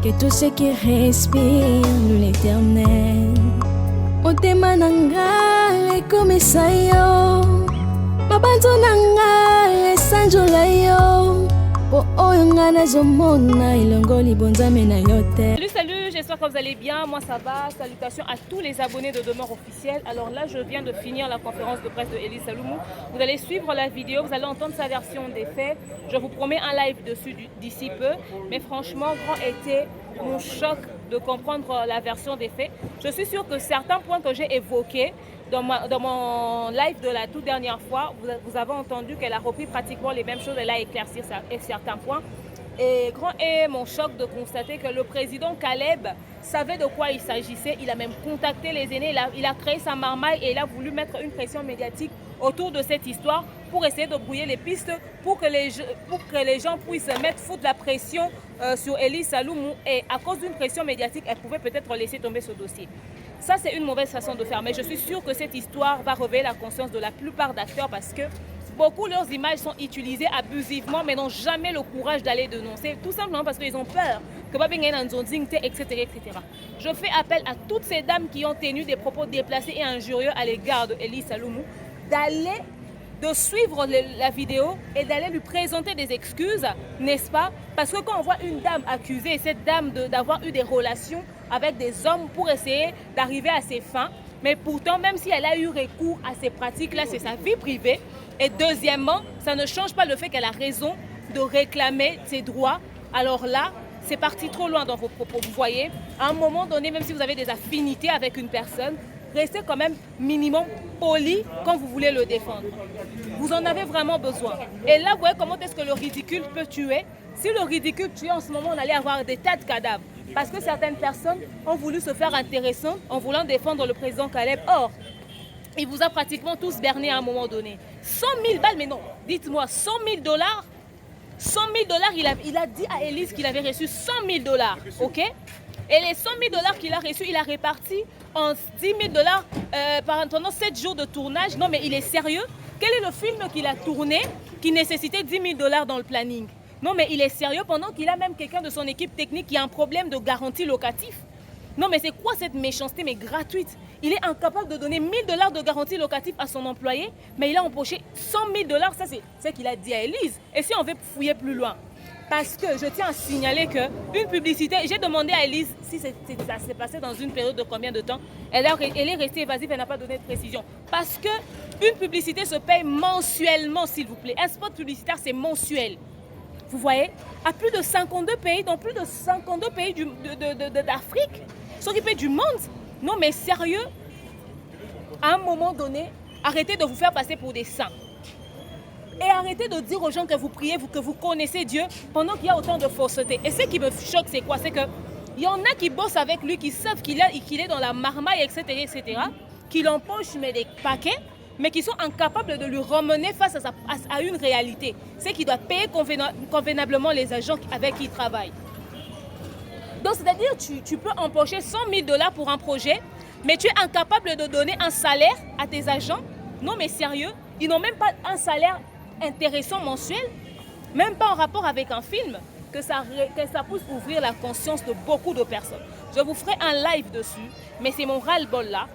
que tout ce qui respire loue l'éternel. Motema nanga ekomisa yo, mabanzo nanga esanjola yo, po oyo nga nazomona ilongo libonzame na yo te. Salut, j'espère que vous allez bien, moi ça va. Salutations à tous les abonnés de Demeure Officielle. Alors là, je viens de finir la conférence de presse de Elise Saloumou. Vous allez suivre la vidéo, vous allez entendre sa version des faits. Je vous promets un live dessus d'ici peu. Mais franchement, grand était mon choc de comprendre la version des faits. Je suis sûre que certains points que j'ai évoqués dans mon live de la toute dernière fois, vous avez entendu qu'elle a repris pratiquement les mêmes choses, elle a éclairci certains points. Et grand est mon choc de constater que le président Caleb savait de quoi il s'agissait. Il a même contacté les aînés, il a créé sa marmaille et il a voulu mettre une pression médiatique autour de cette histoire pour essayer de brouiller les pistes, pour que les gens puissent foutre la pression sur Elise Saloumou. Et à cause d'une pression médiatique, elle pouvait peut-être laisser tomber ce dossier. Ça, c'est une mauvaise façon de faire. Mais je suis sûre que cette histoire va réveiller la conscience de la plupart d'acteurs parce que beaucoup leurs images sont utilisées abusivement mais n'ont jamais le courage d'aller dénoncer, tout simplement parce qu'ils ont peur que etc., etc. Je fais appel à toutes ces dames qui ont tenu des propos déplacés et injurieux à l'égard de Elise Saloumou de suivre la vidéo et d'aller lui présenter des excuses, n'est-ce pas? Parce que quand on voit une dame accusée, cette dame d'avoir eu des relations avec des hommes pour essayer d'arriver à ses fins, mais pourtant, même si elle a eu recours à ces pratiques-là, c'est sa vie privée. Et deuxièmement, ça ne change pas le fait qu'elle a raison de réclamer ses droits. Alors là, c'est parti trop loin dans vos propos. Vous voyez, à un moment donné, même si vous avez des affinités avec une personne, restez quand même minimum poli quand vous voulez le défendre. Vous en avez vraiment besoin. Et là, vous voyez comment est-ce que le ridicule peut tuer. Si le ridicule tuait en ce moment, on allait avoir des tas de cadavres. Parce que certaines personnes ont voulu se faire intéressantes en voulant défendre le président Caleb. Or, il vous a pratiquement tous berné à un moment donné. 100 000 balles, mais non, dites-moi, 100 000 dollars. 100 000 dollars, il a dit à Elise qu'il avait reçu 100 000 dollars, ok? Et les 100 000 dollars qu'il a reçus, il a réparti en 10 000 dollars pendant 7 jours de tournage. Non, mais il est sérieux? Quel est le film qu'il a tourné qui nécessitait 10 000 dollars dans le planning? Non, mais il est sérieux pendant qu'il a même quelqu'un de son équipe technique qui a un problème de garantie locatif. Non, mais c'est quoi cette méchanceté, mais gratuite? Il est incapable de donner 1 000 dollars de garantie locative à son employé, mais il a empoché 100 000 dollars. Ça, c'est ce qu'il a dit à Elise. Et si on veut fouiller plus loin? Parce que je tiens à signaler qu'une publicité, j'ai demandé à Elise si ça s'est passé dans une période de combien de temps. Elle est restée évasive, elle n'a pas donné de précision. Parce qu'une publicité se paye mensuellement, s'il vous plaît. Un spot publicitaire, c'est mensuel. Vous voyez, à plus de 52 pays, dans plus de 52 pays d'Afrique, s'occuper du monde. Non, mais sérieux, à un moment donné, arrêtez de vous faire passer pour des saints. Et arrêtez de dire aux gens que vous priez, que vous connaissez Dieu, pendant qu'il y a autant de fausseté. Et ce qui me choque, c'est quoi? C'est qu'il y en a qui bossent avec lui, qui savent qu'il est dans la marmaille, etc., qui l'empochent mais des paquets, mais qui sont incapables de lui ramener face à une réalité. C'est qu'il doit payer convenablement les agents avec qui il travaille. Donc, c'est-à-dire tu peux empocher 100 000 dollars pour un projet, mais tu es incapable de donner un salaire à tes agents. Non, mais sérieux, ils n'ont même pas un salaire intéressant mensuel, même pas en rapport avec un film, que ça puisse ouvrir la conscience de beaucoup de personnes. Je vous ferai un live dessus, mais c'est mon ras-le-bol là,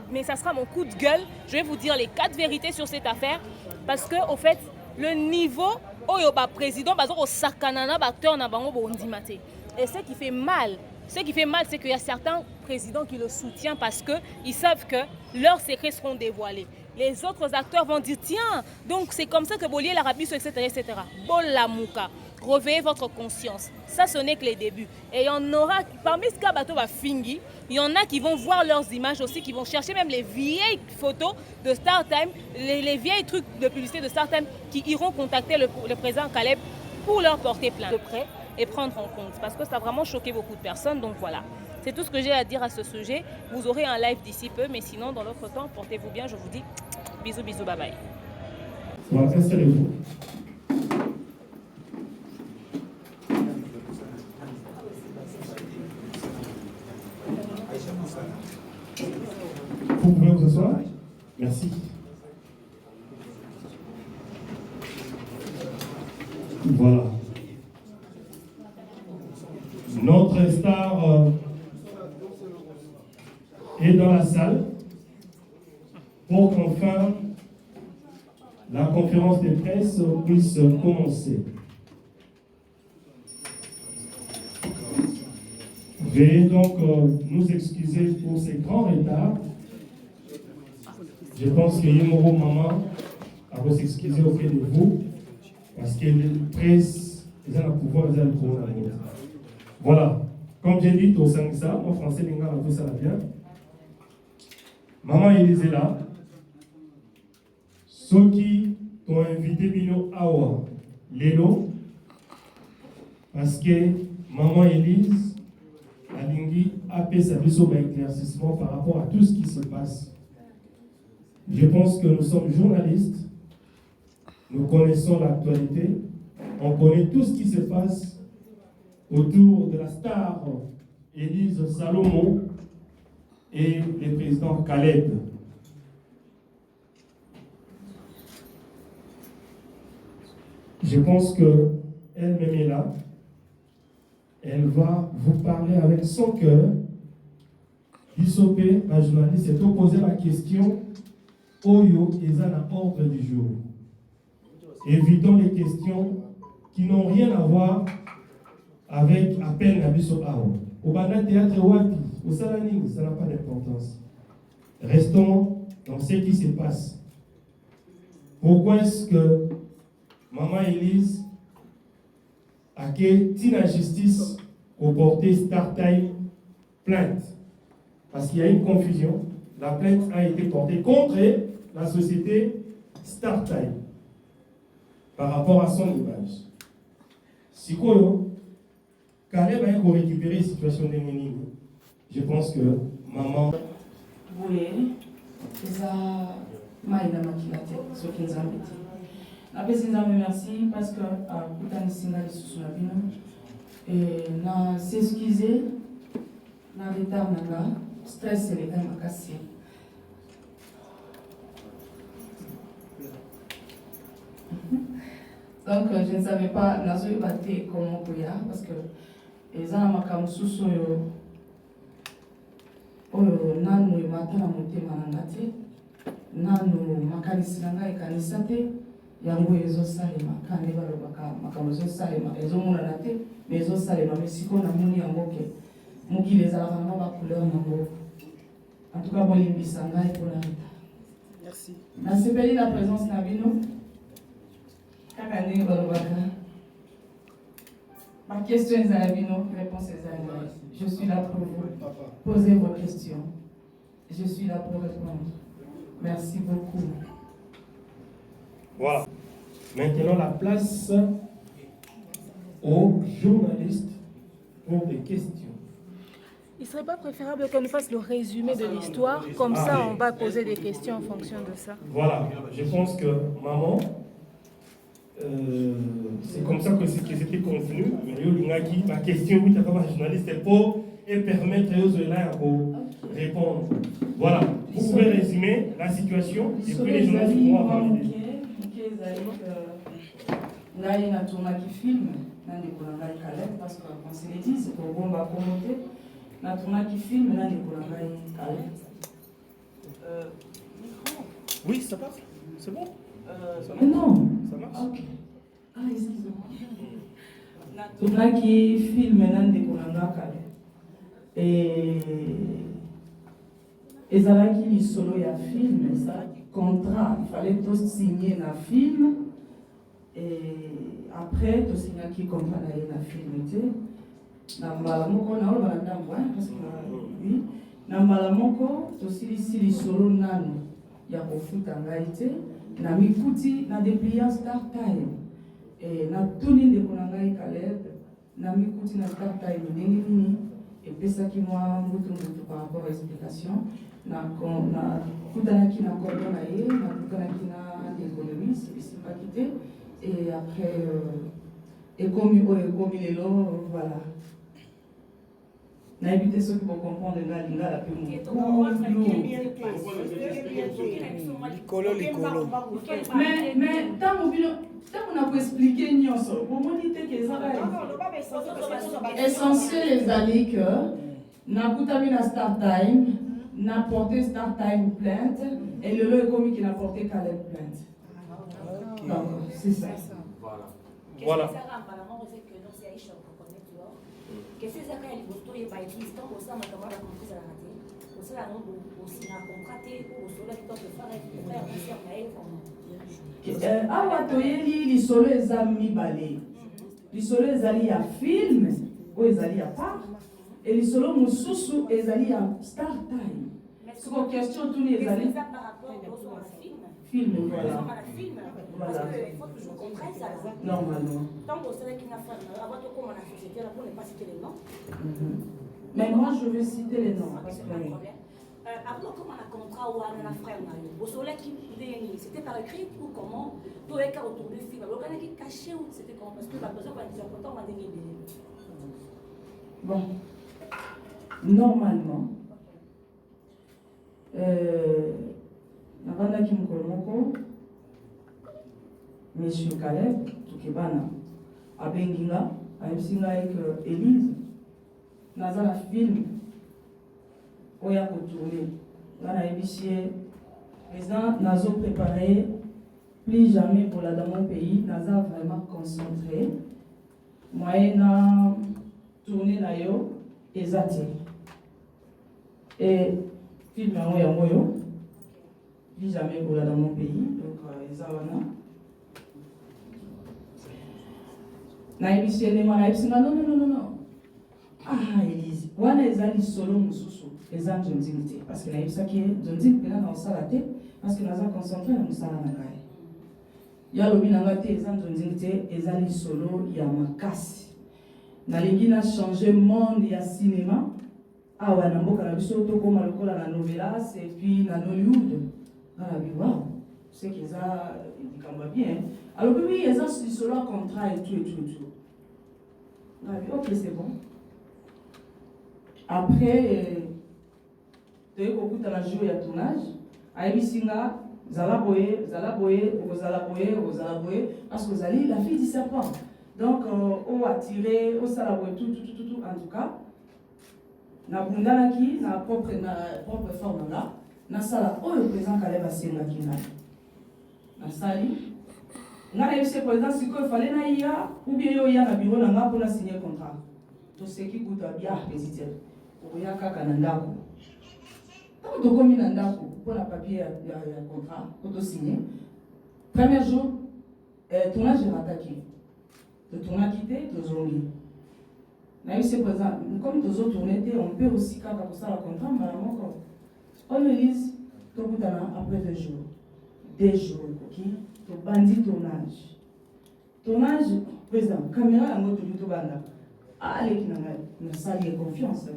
mais ça sera mon coup de gueule. Je vais vous dire les 4 vérités sur cette affaire, parce que au fait, le niveau oyoba président, au sakanana acteur na bango bondimate. Et ce qui fait mal, c'est qu'il y a certains présidents qui le soutiennent parce qu'ils savent que leurs secrets seront dévoilés. Les autres acteurs vont dire, tiens, donc c'est comme ça que Bolier l'Arabie, etc., etc. Bolamouka, réveillez votre conscience. Ça, ce n'est que les débuts. Et il y en aura, parmi ce cas bateau va fingi, il y en a qui vont voir leurs images aussi, qui vont chercher même les vieilles photos de StarTime, les vieilles trucs de publicité de StarTime, qui iront contacter le président Caleb pour leur porter plainte de près et prendre en compte. Parce que ça a vraiment choqué beaucoup de personnes, donc voilà. C'est tout ce que j'ai à dire à ce sujet. Vous aurez un live d'ici peu, mais sinon, dans l'autre temps, portez-vous bien. Je vous dis bisous, bisous, bye bye. Voilà, installez-vous. Vous pouvez vous asseoir? Merci. Voilà. Notre notre star est dans la salle pour qu'enfin la conférence de presse puisse commencer. Veuillez donc nous excuser pour ces grands retards. Je pense que Yemoro Maman va s'excuser auprès de vous parce que les presse, ils ont le pouvoir, ils ont le pouvoir. Voilà. Comme j'ai dit, au Sangsa, en français, les gars, tout ça va bien. Maman Élise est là. Ceux qui t'ont invité Bino Awa, Lélo, parce que Maman Élise, Alingi a fait sa mission d'éclaircissement par rapport à tout ce qui se passe. Je pense que nous sommes journalistes, nous connaissons l'actualité, on connaît tout ce qui se passe autour de la star Élise Salomon et le président Caleb. Je pense qu'elle-même est là. Elle va vous parler avec son cœur. Isopé, la journaliste, s'est opposé la question Oyo et à ordre du jour. Évitons les questions qui n'ont rien à voir avec appel à Biso Ao. Au Bana Théâtre Wapi, au Salaning, ça n'a pas d'importance. Restons dans ce qui se passe. Pourquoi est-ce que Maman Élise a été la justice au porté Star Time plainte? Parce qu'il y a une confusion. La plainte a été portée contre la société Star Time par rapport à son image. Si Caleb a récupéré la situation de Ménini, je pense que maman. Oui, ça m'a aidé à maquiller ce qu'ils ont dit. La personne merci parce que Koutani Singa est sous la bino et na s'excuser na retard nanga stress et les gars m'a cassé. Donc je ne savais pas na zoe batté comment pouya parce que les gens m'a comme sous nanu matana motema nanga te nanu makanisi nanga ekanisa te yango ezosalema kandi balobaka makambo ezosalema ezomonana te me ezosalema me sikoyo namoni yango ke mokili ezalaka na bacouleur nango en tout cas bolimbisa ngai mpona reta nasepeli la présence na bino kaka ndenge balobaka baquestion ezala bino réponse ezala ngai. Je suis là pour vous poser vos questions. Je suis là pour répondre. Merci beaucoup. Voilà. Maintenant, la place aux journalistes pour des questions. Il ne serait pas préférable qu'on nous fasse le résumé de l'histoire, comme ça on va poser des questions en fonction de ça. Voilà, je pense que maman, c'est comme ça que c'était convenu. Ma question, oui, tu as pas journaliste pour et permettre aux élèves de répondre. Voilà, vous pouvez résumer la situation et puis les journalistes vont valider. Là, il y a un tournage qui filme, parce qu'on s'est dit, c'est pour bon va commenter. La tournage qui filme, là, il y a Oui, ça passe. C'est bon. Non. Ça marche. Ok. Ah, excusez-moi. La tournage qui filme, là, il y a et ça là qui est solo il y a film, ça contrat, il fallait tout signer un film et après tout signer qui contrat un film na malamoko na ola na ndambo parce que oui na malamoko to sili solo nano ya kofuta ngai te na mikuti na dépliance Star Time et na tuni ndeko na ngai Caleb na mikuti na Star Time ndenge nini et puis ça qui moi mbutu par rapport à l'explication na kutanaki na cordon na ye na kutanaki na économiste ici pas quitté et après et comme les lots voilà na évité ceux qui vont comprendre la plus mais tant mobile on a expliqué nyonso. Pour moi, dit que ça essentiel les amis que n'a pas mis la start time, n'a porté start time plainte et le lot est commis qui n'a porté qu'à la plainte. Donc c'est ça. Voilà. Que ces affaires les postaux et pas existants au sein de la comprise à la raté. Au sein de la aussi la contraté ou au soleil qui tente de faire un frère ou sœur naïf comme awa toyeli lisolo eza mibale lisolo ezali ya film oyo ezali ya part et lisolo mosusu ezali ya start time soko question tuni ezali par rapport au film film voilà parce qu'il faut toujours comprendre ça normalement tant que c'est qui n'a pas avant de comment la société là pour ne pas citer les noms mais moi je vais citer les noms parce que avant comment on a contrat ou on a frère au soleil qui c'était par écrit ou comment tout est qu'à autour du film alors on a qui caché ou c'était comment parce que la personne va dire pourtant on va dire bon normalement navanda kimokolo moko monsieur Caleb Tukebana abengi nga ayebisi ngai ke Élise naza na film oya kotourne nga nayebisi ye président nazo préparé plus jamais pour la dans mon pays naza vraiment concentré moyen na tourner na yo eza te et film yango yango yo plus jamais pour la dans mon pays donc eza wana nayebisi ye ndenge nayebisi nga non ah Élise wana eza lisolo mosusu eza nzonzingi te parce que nayebisaki ye nzonzingi mpena na kosala te parce que naza concentré na mosala na ngai yo alobi na ngai te eza nzonzingi te eza lisolo ya makasi nalingi na changer monde ya cinéma awa na mboka na biso tokóma lokola na novelas et puis na Nollywood nalabi wow c'est que eza likambo ya bien alobi oui eza lisolo ya contrat et tout nalabi ok c'est bon après toyei kokutana jour ya tournage ayebisi nga zala boye okozala boye parce que ozali la fille du serpent donc o attiré osala boye tout en tout cas nabundanaki na propre forme nga nasala oyo président Caleb asengaki ngai nasali nga nayebisi président sikoyo efale naya ou bien yo oya na biro na nga mpona signe contrat toseki kuta bia président okoya kaka na ndako ntango tokomi na ndako mpona papier ya contrat po tosigne premier jour tournage erataki totournaki te tozongi nayebisi président comme tozotourne te on peut aussi kaka kosala contrat mbala moko oyo Élise tokutana après 2 jours ekoki tobandi tournage président caméra yango toli tobanda aleki na ngai nasali ye confiance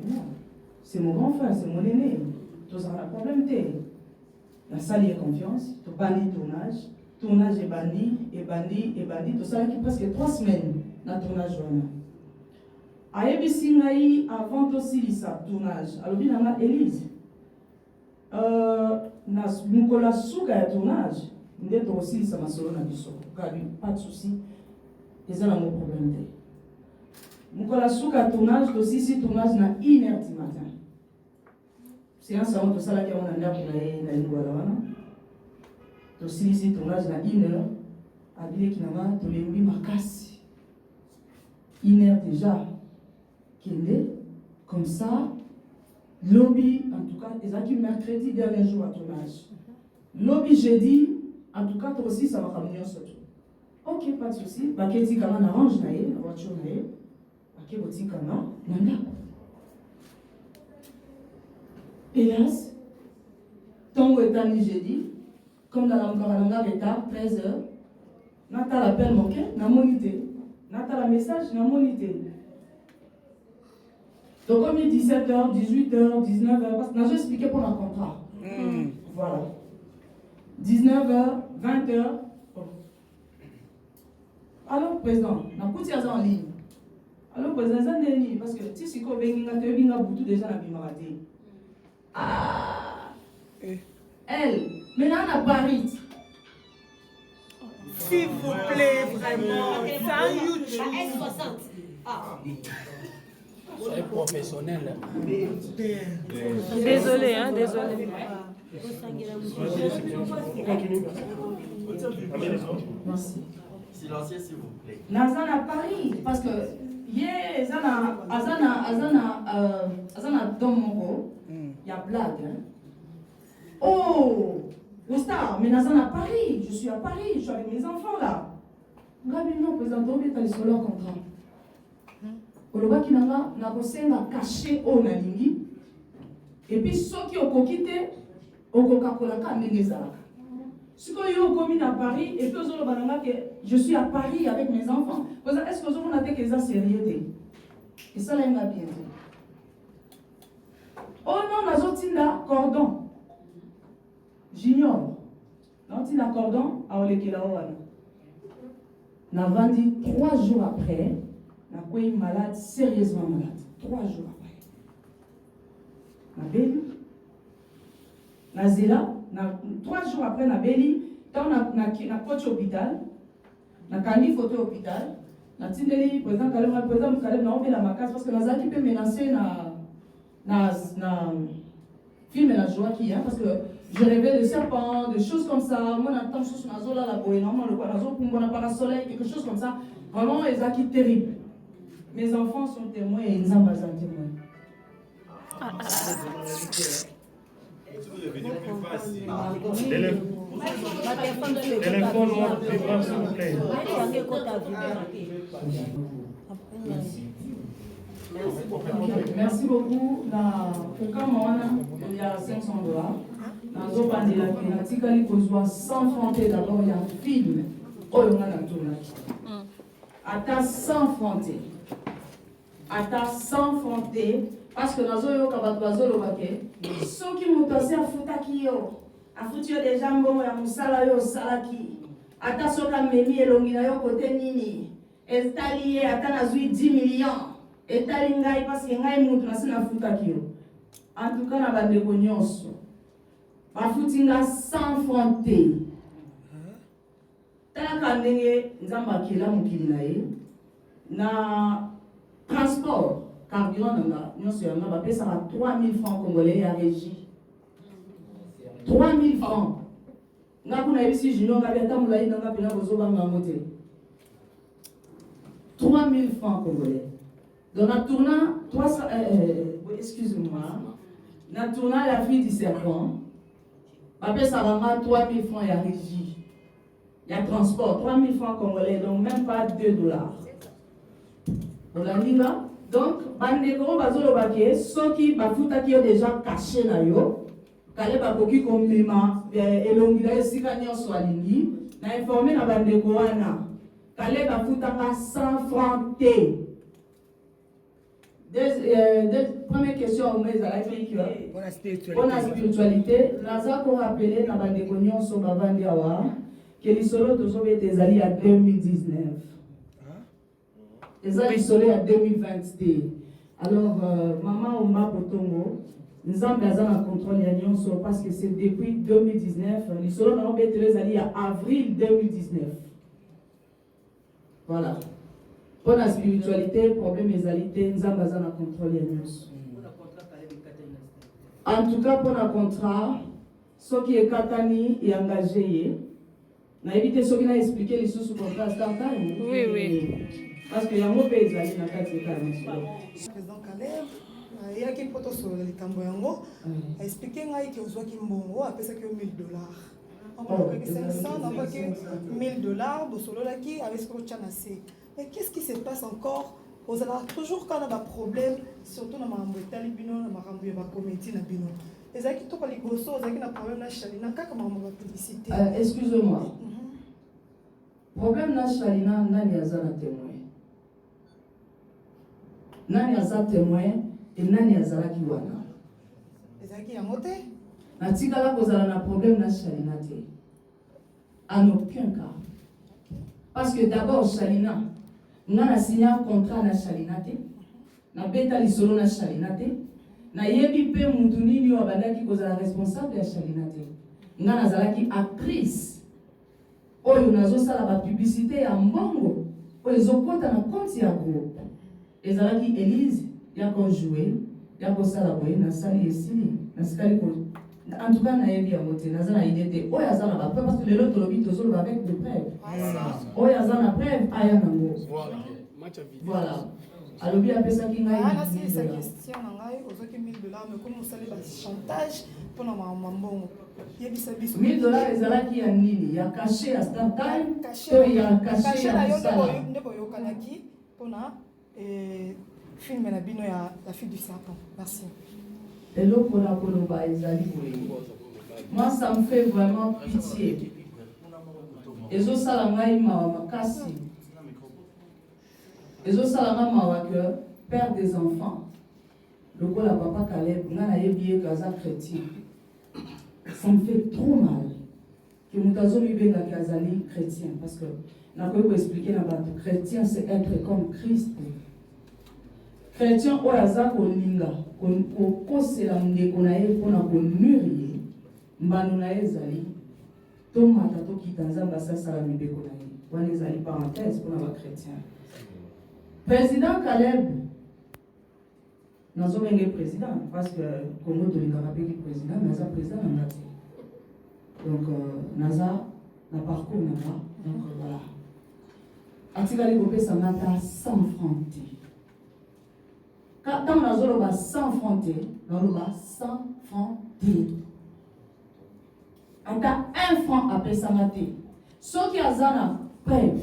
c'est mon grand frère c'est mon aîné tozala na problème te nasali ye confiance tobandi tournage ebandi tosalaki presque 3 semaines na tournage wana ayebisi ngai avant tosilisa tournage alobi na nga Élise na mokolo ya suka ya tournage nde tokosilisa masolo na biso kabi pas de souci eza nango problème te mokolo ya suka ya tournage tosisi tournage na 1h du matin séance yango tosalaki yango na ndako na ye na lingwala wana tosilisi tournage na 1h abileki na nga tolembi makasi 1h déjà kende comme ça lobby en tout cas ezalaki mercredi dernier jour à tournage lobby jeudi en tout cas tosisa makambo nyonso to ok pas de souci baketikanga na range na ye na voiture na ye bake kotikanga na ndako hélas ntongo etani jeudi comme nalamukaka na nga retard 13h natala appel moke namoni te natala message namoni te tokomi 17h 18h 19h parce que nazo expliqué pour le contrat voilà 19h 20h alors président nakuti aza en ligne alors président eza ndeni parce que ti sikoyo obengi nga toyebi nga butu déjà nabimaka te elle maintenant na Paris S'il vous plaît, vraiment. C'est un YouTube. S60. Ah. Soyez professionnel. Désolé, hein, désolé. Merci. Silencieux, s'il vous plaît. Nazana Paris, parce que hier, Azana Domoko, il y a blague. Hein? Oh, Gustave, mais Nazana Paris, je suis à Paris, je suis avec mes enfants là. Gabi, non, président, tu as les solo contrat. Olobaki nanga, na kosenga caché au nalingi. Et puis, ceux qui ont quitté, au Coca-Cola, Nézaraka. Si vous êtes à Paris et que je suis à Paris avec mes enfants, est-ce que vous avez que ça sérieux? Et ça, là, il m'a bien dit. Oh non, nous avons cordon. J'ignore. Nous avons cordon à Olekelaouana. Nous avons dit 3 jours après, nous avons malade, sérieusement malade. 3 jours après. Nous avons Nazela, 3 jours après, na beli, tant na coach hôpital, na kandi photo hôpital, na tindeli président Kalem na obela makas parce que Nazaki peut menacer na film la joie qui a parce que je rêvais de serpents, de choses comme ça. Moi j'entends sur nazola la boé normalement le nazo pour na parasoleil quelque chose comme ça. Vraiment Ezaki terrible. Mes enfants sont témoins et Nzamba sont témoins. Téléphone, s'il vous plaît. Merci beaucoup. Il y a $500. Sans frontières, d'abord, il y a un film. Ata sans frontières. Ata sans frontières. Parce que nous avons ceux qui m'ont passé à Futaki, à Futio des jambons et à Moussala yo Salaki, à ta soka memi et longina yo côté nini, et talié à ta nazui 10 millions, et talingai parce que ngai moutou na sina Futaki. En tout cas, na bande konyonso, ma futinga sans frontières. Tala kandenge nzamba kila mukili na ye, na transport. Carburant, nous avons payé 3 000 francs congolais à régie. 3 000 francs. Nous avons ici, je n'ai pas pu 3 000 francs congolais. Donc, nous tournant, excusez-moi, nous tournant la fille du serpent. Après, ça va 3 000 francs à régie. Il y a transport, 3 000 francs congolais, donc même pas $2. On a dit là. Donc, bandeko bazolo baké, ceux qui bafutaki déjà caché na yo, kale bakoki komema elongila esika nyonso alingi, na informé na bandeko wana, kale bafutaka 100 francs te. Première question au moins à l'Afrique. Pour la spiritualité, naza ko rappeler na bandeko nyonso bavandi awa que lisolo tozobe tezali à 2019. Les ans isolés à 2020. Alors, maman Oma Potongo, nous avons besoin d'un contrôle parce que c'est depuis 2019. Les solos n'ont pas été allés à avril 2019. Voilà. Pour la spiritualité, problème des alités, nous avons besoin d'un contrôle. En tout cas, pour le contrat, ce qui est Katani et engagé, on a évité ce qui a expliqué les sous contrat start-time. Oui, oui. Parce qu'il y a un pays qui est dans Président Kalem, il y a qui poto sur le Tamboyango, a expliqué que vous avez mbongo a fait que $1000. On a que 500, on a que $1000 de solo là qui avec ce que tu as nassé. Mais qu'est-ce qui se passe encore? Vous avez toujours quand on a des problèmes, surtout dans ma talibino, dans ma comédie na bino. Et ça qui toque les grossos, ça qui n'a problème na chalina, comment on va publicité. Excusez-moi. Problème na chalina, nani azana témoin. Nani aza témoin et nani azalaki wana. Ezaki ya moté. Na tikala kozala na problème na chalina te. En aucun cas. Parce que d'abord chalina, ngana signé un contrat na chalina te. Na beta lisolo na chalina te. Na yebi pe mutu nini wa bandaki kozala responsable ya chalina te. Ngana azalaki actrice. oyo nazosala ba publicité ya mbongo oyo ezokota na compte ya groupe ezalaki Elise ya kojouer ya kosala boye nasali esili nasikali ko en tout cas nayebi yango te naza na idée te oyo aza na bapreuve parce que lelo tolobi tozoloba avec des preuves oyo aza na preuve aya nango voilà alobi apesaki ngai nasilisa question na ngai ozwaki 1000 dollars mais komi osali bachantage mpona mambongo yebisa biso 1000 dollars ezalaki ya nini ya kashe ya startime to ya kashe ya mosala nde boyokanaki mpona filme na bino ya la fille du serpent. Merci. eloko na koloba ezali boye moi ça me fait vraiment pitié ezosala ngai mawa makasi ezosala nga mawa que père des enfants lokola papa Caleb nga nayebi ye kaza chrétien ça me fait trop mal que moto azomibengaki azali chrétien parce que nakoki koexplike na bato chrétien c'est être comme Christ. Chrétien oyo aza kolinga kokosela ndeko na ye mpona konuri ye mbano na ye ezali tomata tokita nzambe asasala mibeko na ye wana ezali parenthèse mpona bachrétien. Président Caleb nazomenge président parce que Congo tolingaka mpeki président mais aza président na nga te donc naza na parcours na nga donc voilà atikali kopesa nga ata 100 francs te. Quand on a 100 francs, on a 100 francs. On a 1 franc à payer ça. Ceux qui ont un preuve,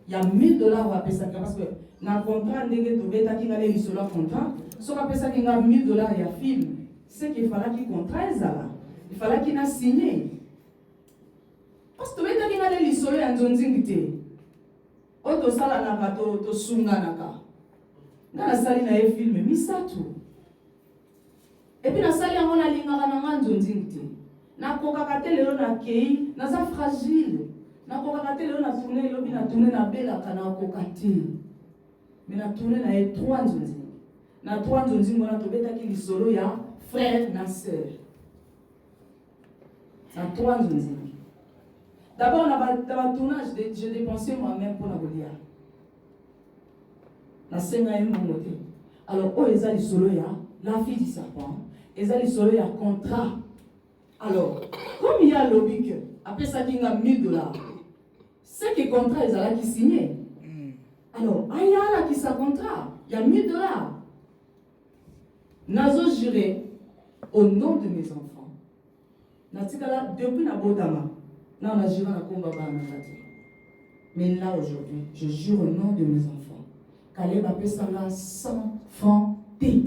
il y a 1000 dollars à payer ça. Parce que dans le contrat, il y a un contrat. Ceux qui ont payé ça, 1000 dollars, il y a un film. C'est qu'il fallait qu'il contraise ça. Il fallait qu'il ait signé. Parce que tu veux dire qu'il y a un solo et un zonzingité. Auto sala naka to sunga naka. Nga sali na ye film misatu. Et puis na sali yango na lingaka na nga nzonzingi te. Na kokaka te lelo na kei, naza fragile. Na kokaka te lelo na tourner lobi na tourner na belaka na kokate. Mais na tourner na ye 3 nzonzingi. Na 3 nzonzingi wana tobetaki lisolo ya frère na sœur. Na 3 nzonzingi. D'abord dans le tournage, j'ai dépensé moi-même pour la Golia. La scène a un côté. Alors, oh, ils ont solo ya la fille du serpent. Ils ont solo ya contrat. Alors, comme il y a lobby que après ça il y a 1000 dollars. C'est que contrat ils ont qui signé. Alors, il y a là qui sa contrat. Il y a 1000 dollars. Nazo juré au nom de mes enfants. Natikala depuis na botama. Là, on a juré à combat. Mais là, aujourd'hui, je jure au nom de mes enfants. Caleb a payé ça là 100 francs T.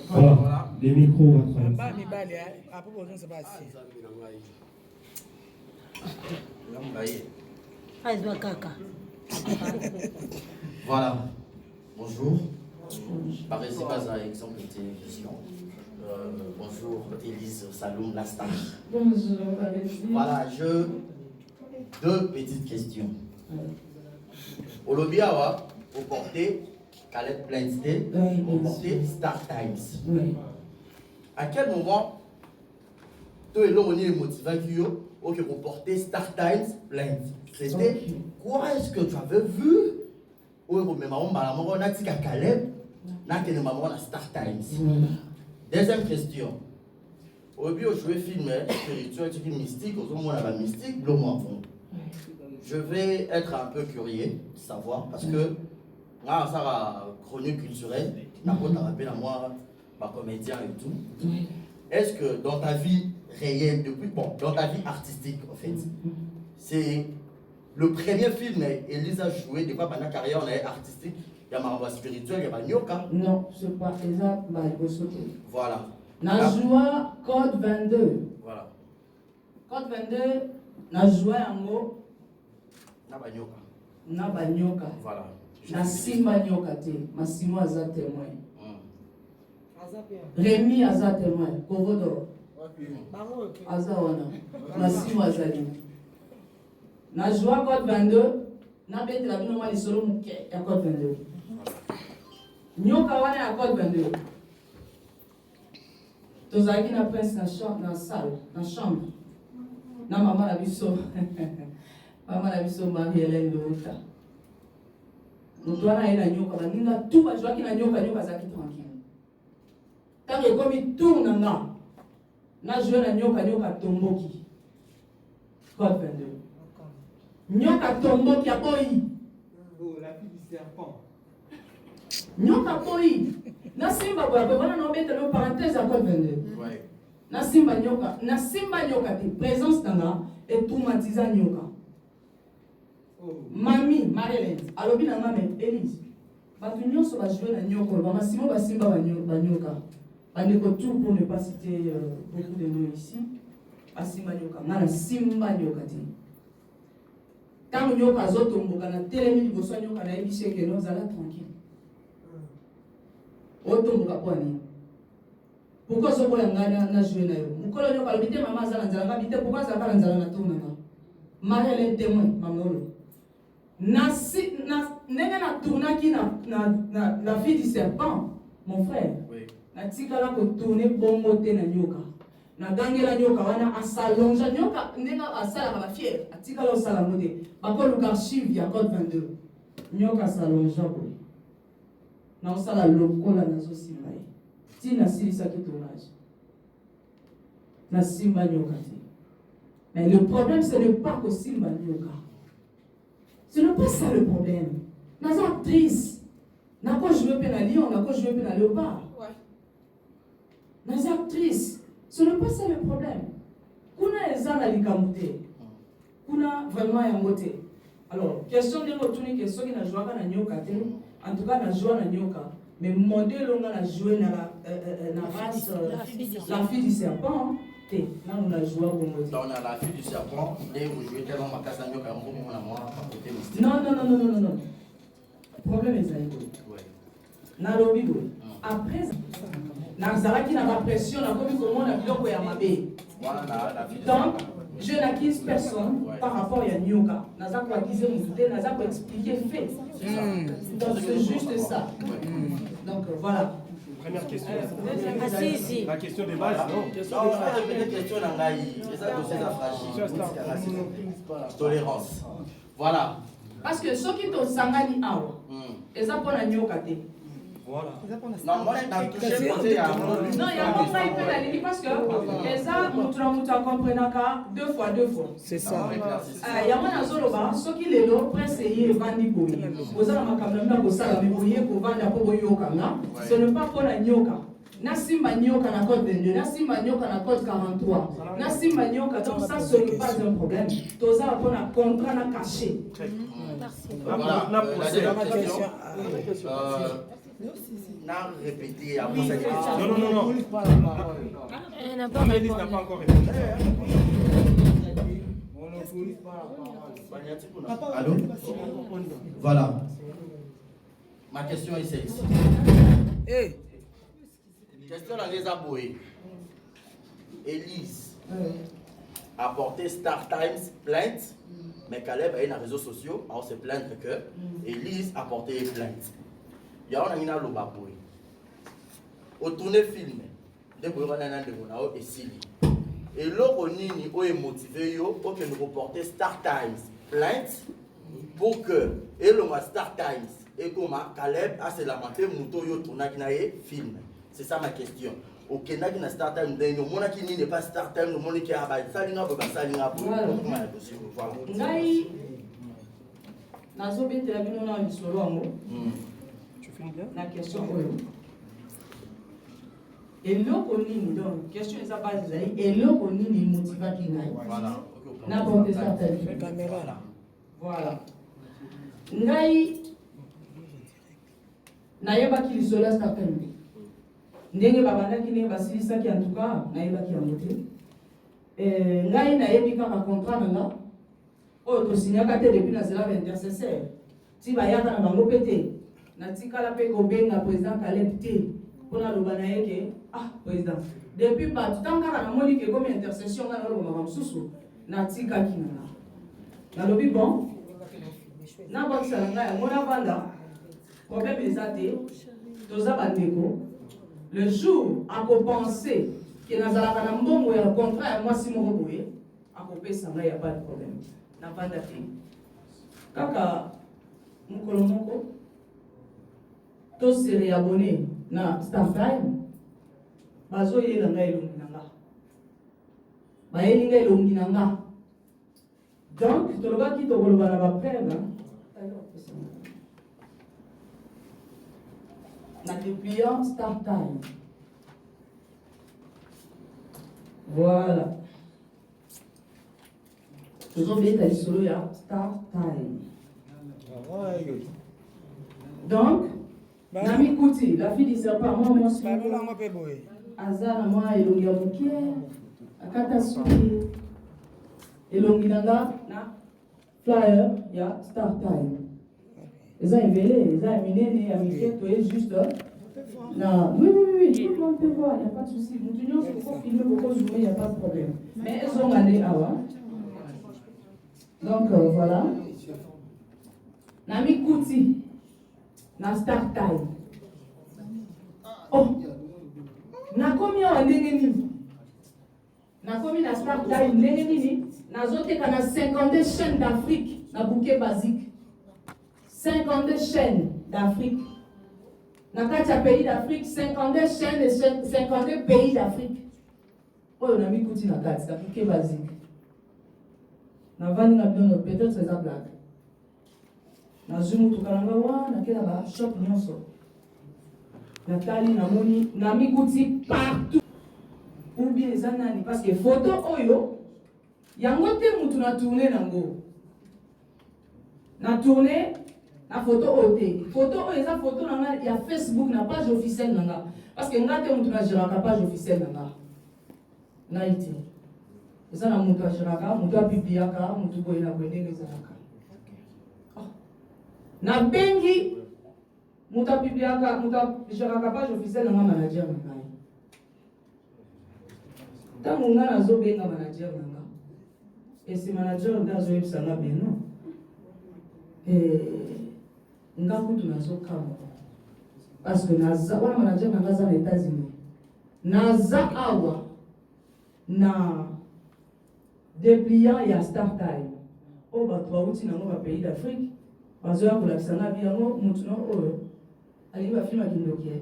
Voilà, les micros vont Voilà, bonjour. Par ici, pas un exemple de télévision. Bonjour, Élise Saloum Lastar. Bonjour, voilà, deux petites questions. Olobiawa, vous portez Caleb Plainstead, vous portez Star Times. Oui. À quel moment, toi et l'on est motivé que vous portez Star Times Plainstead? C'était quoi est-ce que tu avais vu? Ou même on a dit qu'à Caleb, on a dit que Star Times. Deuxième question. Au lieu de jouer film spirituel, tu dis mystique, au moins la mystique, je vais être un peu curieux de savoir parce que moi, ça va chronique culturelle, d'abord, tu rappelles à moi, ma comédien et tout. Est-ce que dans ta vie réelle, dans ta vie artistique, en fait, c'est le premier film Elise a joué, de quoi pendant la carrière, on est artistique. Il y a ma voix spirituelle, il y a ma nyoka. Non, c'est pas ça, voilà. Na joua code 22. Voilà. Code 22, na joua yango. Na ba nyoka. Na ba nyoka. Voilà. Na simba nyoka te, ma simo aza témoin. Rémi aza témoin, Kovodo. Aza wana. Ma simo azali. Na joua code 22, na bete la bino mwa lisolo muke ya code 22. Nyoka wana ya code 22. tozalaki na prince na salle na chambre na mama na biso mama na biso Marie-Hélène Lota moto wana ye na nyoka baninga tu bazwaki na nyoka azalaki tranquille ntango ekomi tour na nga na jwe na nyoka tomboki code 22 nyoka tomboki aboyi nyoka boyi na simba boya bana no betelo parenthèse à code 22 ouais na simba nyoka te présence nanga et traumatiser nyoka mami Marie-Hélène alobi na ngame Élise batu nyonso ba jouer na nyoka ba masimo ba simba ba nyoka bandeko tout pour ne pas citer beaucoup de noms ici asimba nyoka ngana simba nyoka te tango nyoka azotomboka na telemi liboso nyoka na yebi seke no zala tranquille otomboka po ani pourquoi zo boya ngana na jouer na yo mukolo nyoka lobite mama azala nzala ngabite pourquoi azala na nzala na tona na Marie-Hélène témoin mamolo na ndenge na tournaki na fille du serpent mon frère oui na tikala ko tourner bongo te na nyoka na gangela nyoka wana asalonja nyoka ndenge asala ba fier atikala osala mode bakolo archive ya code 22 nyoka asalonja ko na osala lokola nazo simba ye tina silisaki tournage na simba nyoka te. Mais le problème ce n'est pas que simba nyoka, ce n'est pas ça le problème. Naza actrice nako jouer pe na lion, nako jouer pe na léopard. Naza actrice, ce n'est pas ça le problème. Kuna ezana likamute, kuna vraiment yangote. Alors question de retourner question qui na jouaka na nyoka te. En tout cas, na joué na nyoka, mais modèle on a joué na la race la fille du serpent. Là on a joué au modèle. On a la fille du serpent et vous jouez tellement ma casse à nyoka on peut mon moi côté mystique. Non. Le problème est ça. Ouais. Na lobi boy. Après na zaraki na pression na komi comment na biloko ya mabe. Voilà la fille. Donc je n'accuse personne par rapport à Nyoka. Naza ko accuser Moussouté, Naza ko expliquer fait. Donc c'est juste ça. Donc voilà. Première question. Assisi. La question de base, non? Non, on va répéter la question dans ça dossier tolérance. Voilà. Parce que ceux qui t'ont sangani awa, ils ont pas Nyoka te. Voilà. Non, moi je n'ai touché côté à non, il y a pas ça, il peut la ligne parce que les a moutra comprenaka deux fois. C'est ça. Il y a un azoloba, ceux qui les l'ont presque y vandi boy. Vous avez ma caméra pour ça, mais boyer pour vendre pour yoka. Ce n'est pas pour la nyoka. Na simba nyoka na code 22, na simba nyoka na code 43. Na simba nyoka, donc ça ce n'est pas un problème. Tout ça pour un contrat na caché. Voilà. La deuxième question. N'a répété après cette question. Non. Elle n'a pas répondu. n'a pas encore répondu. Allô? Voilà. Ma question est celle-ci. Question à les aboués. Élise a porté Star Times plainte, mais Caleb a eu les réseaux sociaux à se plaindre que Élise a porté plainte. Il y a un lobaboué. Au tourner film, de Bourana de Bonao et Sili. Et l'Oronini est motivé pour que nous reporter Star Times plainte pour que et le Star Times et comme Caleb a se lamenté Mouto yo tourner film. C'est ça ma question. Au Kenya qui n'a Star Times, le monde qui n'est pas Star Times, le monde qui a Salinga pour Salinga pour. Ngai nazo bete la bino na lisolo ngo. Tu finis bien? La question est eloko nini donc question eza base ezali eloko nini motivaki ngai. Voilà. N'importe ça caméra. Voilà. Ngai nayebaki lisolo ya Star Times. Ndenge babandaki ndenge basilisaki en tout cas nayebaki yango te. Ngai nayebi kaka contrat nanga oyo tosignaka te depuis nazela baintercesseur ti bayaka na bango mpe te natikala mpe kobenga président Caleb te mpona loba na ye ke président depuis bato ntango kaka namoni ke komi intercession nga nalobaka mosusu natikaki nanga nalobi bon nabakisa na ngai yango navanda problème eza te toza bandeko le jour akopense que nazalaka na mbongo ya contrat ya mwasi moko boye akopesa ngai, ya pas de problème navanda te. Kaka mokolo moko tose réabonné na StarTime bazoyela ngai elongi na nga, bayeli ngai elongi na nga. Donc tolobaki tokoloba na bapreve na dépliant StarTime. Voilà. Tozobeta lisolo ya StarTime. Donc, Nami Kuti, la fille du serpent, moi, Azana, moi, elongi ya mokie, akata suki, elongi nanga, na flyer, ya StarTime. Eza évélé, eza minene, ya mikie, toye juste, là. Oui, tout le monde peut voir, il n'y a pas de souci. Nous tenions ce qu'il faut filmer, beaucoup zoomer, il n'y a pas de problème. Mais elles ont allé à donc, voilà. Nami Kuti, na StarTime. Oh, na komi ya ndenge nini? Na komi na StarTime ndenge nini? Nazoteka na 52 chaînes d'Afrique na bouquet basique. 52 chaînes d'Afrique. Na kati ya pays d'Afrique, 52 chaînes et 52 pays d'Afrique. Oh, Nami Kuti na kati na bouquet basique. Na vani na bien peut-être c'est ça blague. Na zumu tukalanga wa na kila ba shop nyonso. Natali na moni Nami Kuti partout. Ou bien les anani parce que photo oyo yango te mutu na tourner nango. Na tourner na photo ote. Photo oyo eza photo nanga ya Facebook na page officielle nanga parce que ngate mutu na géraka page officielle nanga. Na iti. Eza na mutu a géraka, mutu a publiaka, mutu boye na boye ndenge ezalaka. Na bengi mutu a publiaka, mutu a géraka page officielle nanga manager na ngai. Tango nga nazobenga manager nanga. Et si manager ndazo yebisa nga beno. Nga kutu nazokama. Parce que naza wana manager nanga za na États-Unis. Naza awa na dépliant ya StarTime. O bato bauti nango ba pays d'Afrique. Bazoya kolakisa nga biyango mutu no oyo. Ali ba filma kindokie.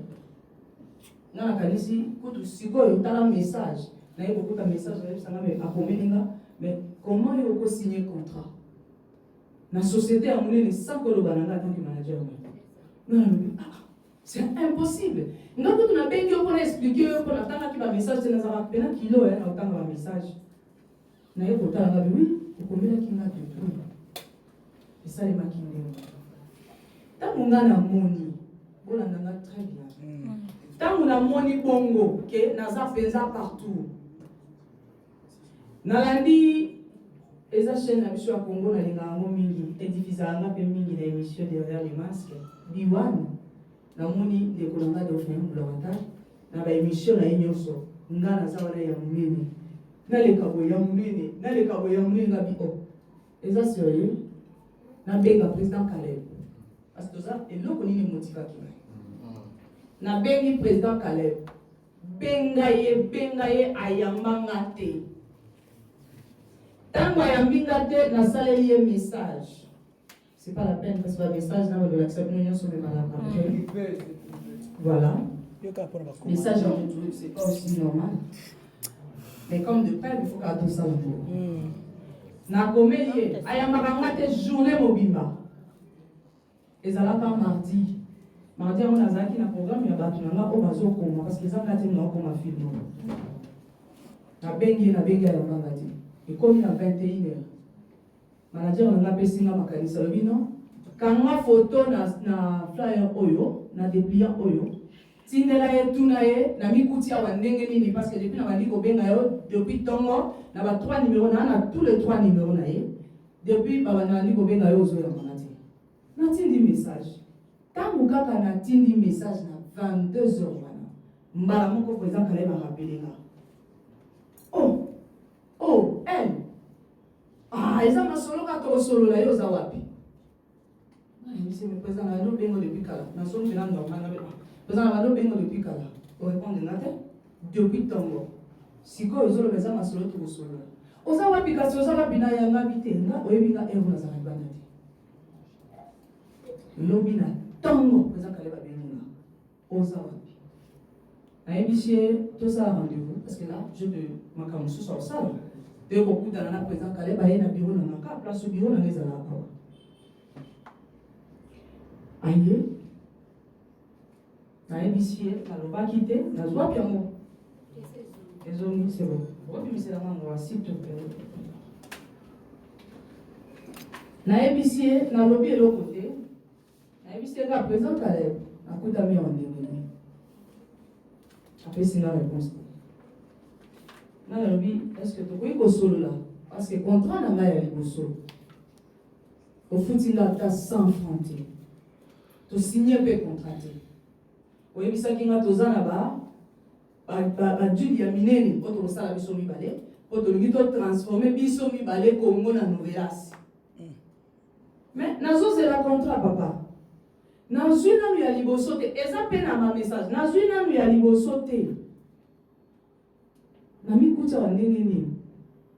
Nga nakanisi kutu sikoyo tala message. Na yebo kuta message na yebisa nga me akomeninga. Mais comment il faut signer contrat? La société a monnaie sans que le banana en tant que manager. Non, c'est impossible. Nous avons bien qu'on a expliqué qu'on attend qu'il y a un message, c'est dans un kilo, on attend un message. Nous avons dit oui, combien de kilos de et ça les maquillés. Tant qu'on a la money, on a très bien. Tant qu'on a money bongo, que naza penza partout. Nalandi eza chaîne na biso ya Congo na linga ngo mingi edifizanga pe mingi na émission derrière les masques biwan na moni de kolanga de ofanya mbulawata na ba émission na nyonso nga na za wana ya munene na le kabo ya munene nga biko eza sérieux na benga président Caleb parce que ça eloko nini motiva ki na bengi président Caleb benga ye ayambanga te. Tant que yambingate na saleli un message. C'est pas la peine parce que le message dans le l'accepte nous sur les malades après. Voilà. Message en retour c'est pas aussi normal. Mais comme de père il faut garder ça encore. Na komelie ayambangate journée mobimba. Ezalaka mardi. Mardi on a zaki na programme ya batu na o bazo koma parce que ça kati na koma film. Na bengi ya yambangate. Et comme il y a 21h, manager on a pesi nga makanisa lobi non kanga photo na flyer oyo na dépliant oyo tindela ye tuna ye na mikuti ya ndenge nini parce que depuis na bandi ko benga yo depuis tongo na ba 3 numéros na tous les 3 numéros na ye depuis ba bandi ko benga yo zo ya manati na tindi message tangu kaka na tindi message na 22h wana mbala moko président Caleb a rappelé nga oh, elle. Ah, ils ont solo kato solo la yo za wapi. Monsieur le président, na no bengo depuis kala. Na so mpenza normal na beba. Président na no bengo depuis kala. Pour répondre na te depuis tongo. siko ozolo beza masolo to solo oza wapi kasi oza wapi na yanga bitenga oyebinga evo na zaka bana te lobi na tongo pesa kale ba benga oza wapi na ebisie to ça rendez-vous parce que là je te makamu sous au sala de beaucoup dans la présent kale ba na bureau na ka place au bureau na ngeza la awa aye na ebisie na loba kite na zwa piamo ezongi c'est bon obimisela mwango s'il te plaît na ebisie na lobi eloko te na ebisie ka présent kale akutami ondengeni apesi na réponse na lobi est-ce que tokoki kosolola parce que contrat na ngai ya liboso ofutinga ata 100 francs te tosigne mpe contrat te oyebisaki nga toza na badule ya minene mpo tokosala biso mibale mpo tolingi totransforme biso mibale kongo na novelas mais nazozela contrat papa nazwi nanu ya liboso te eza mpe na bamessage nazwi nanu ya liboso te na mikuta wa ndenge nini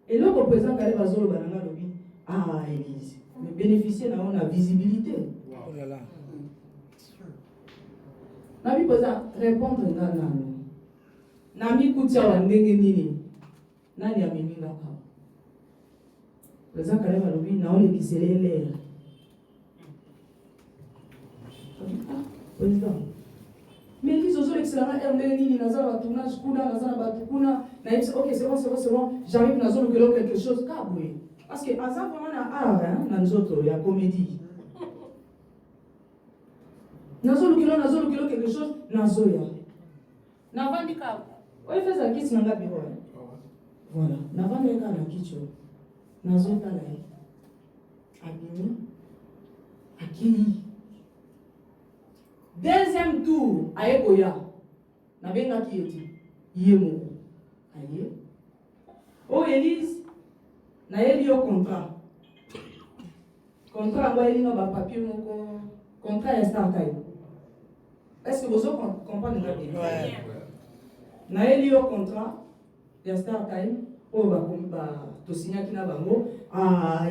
eloko présent kale bazoloba na nga lobi Élise mais bénéficier na on a visibilité na mi posa répondre nga nanu na mikuta wa ndenge nini nani amininga ka présent kale balobi na on lekisele l'air président mais Élise ozolo excellent air ndenge nini nazala tournage kuna nazala batu kuna na ok c'est bon j'arrive nazolo quelque chose kabwe parce que aza vraiment na art hein na nzoto ya comédie nazolo quelque chose nazoya navandi ka oyo feza kisi nanga biro voilà navandi ka na kicho nazota na abimi akini deuxième tour ayekoya nabengaki eti ye moko aye o Élise na yebi yo contrat yango elinga bapapier moko contrat ya startime est-ce que vous comprenez bien na yebi yo contrat ya startime oyo tosignaki na bango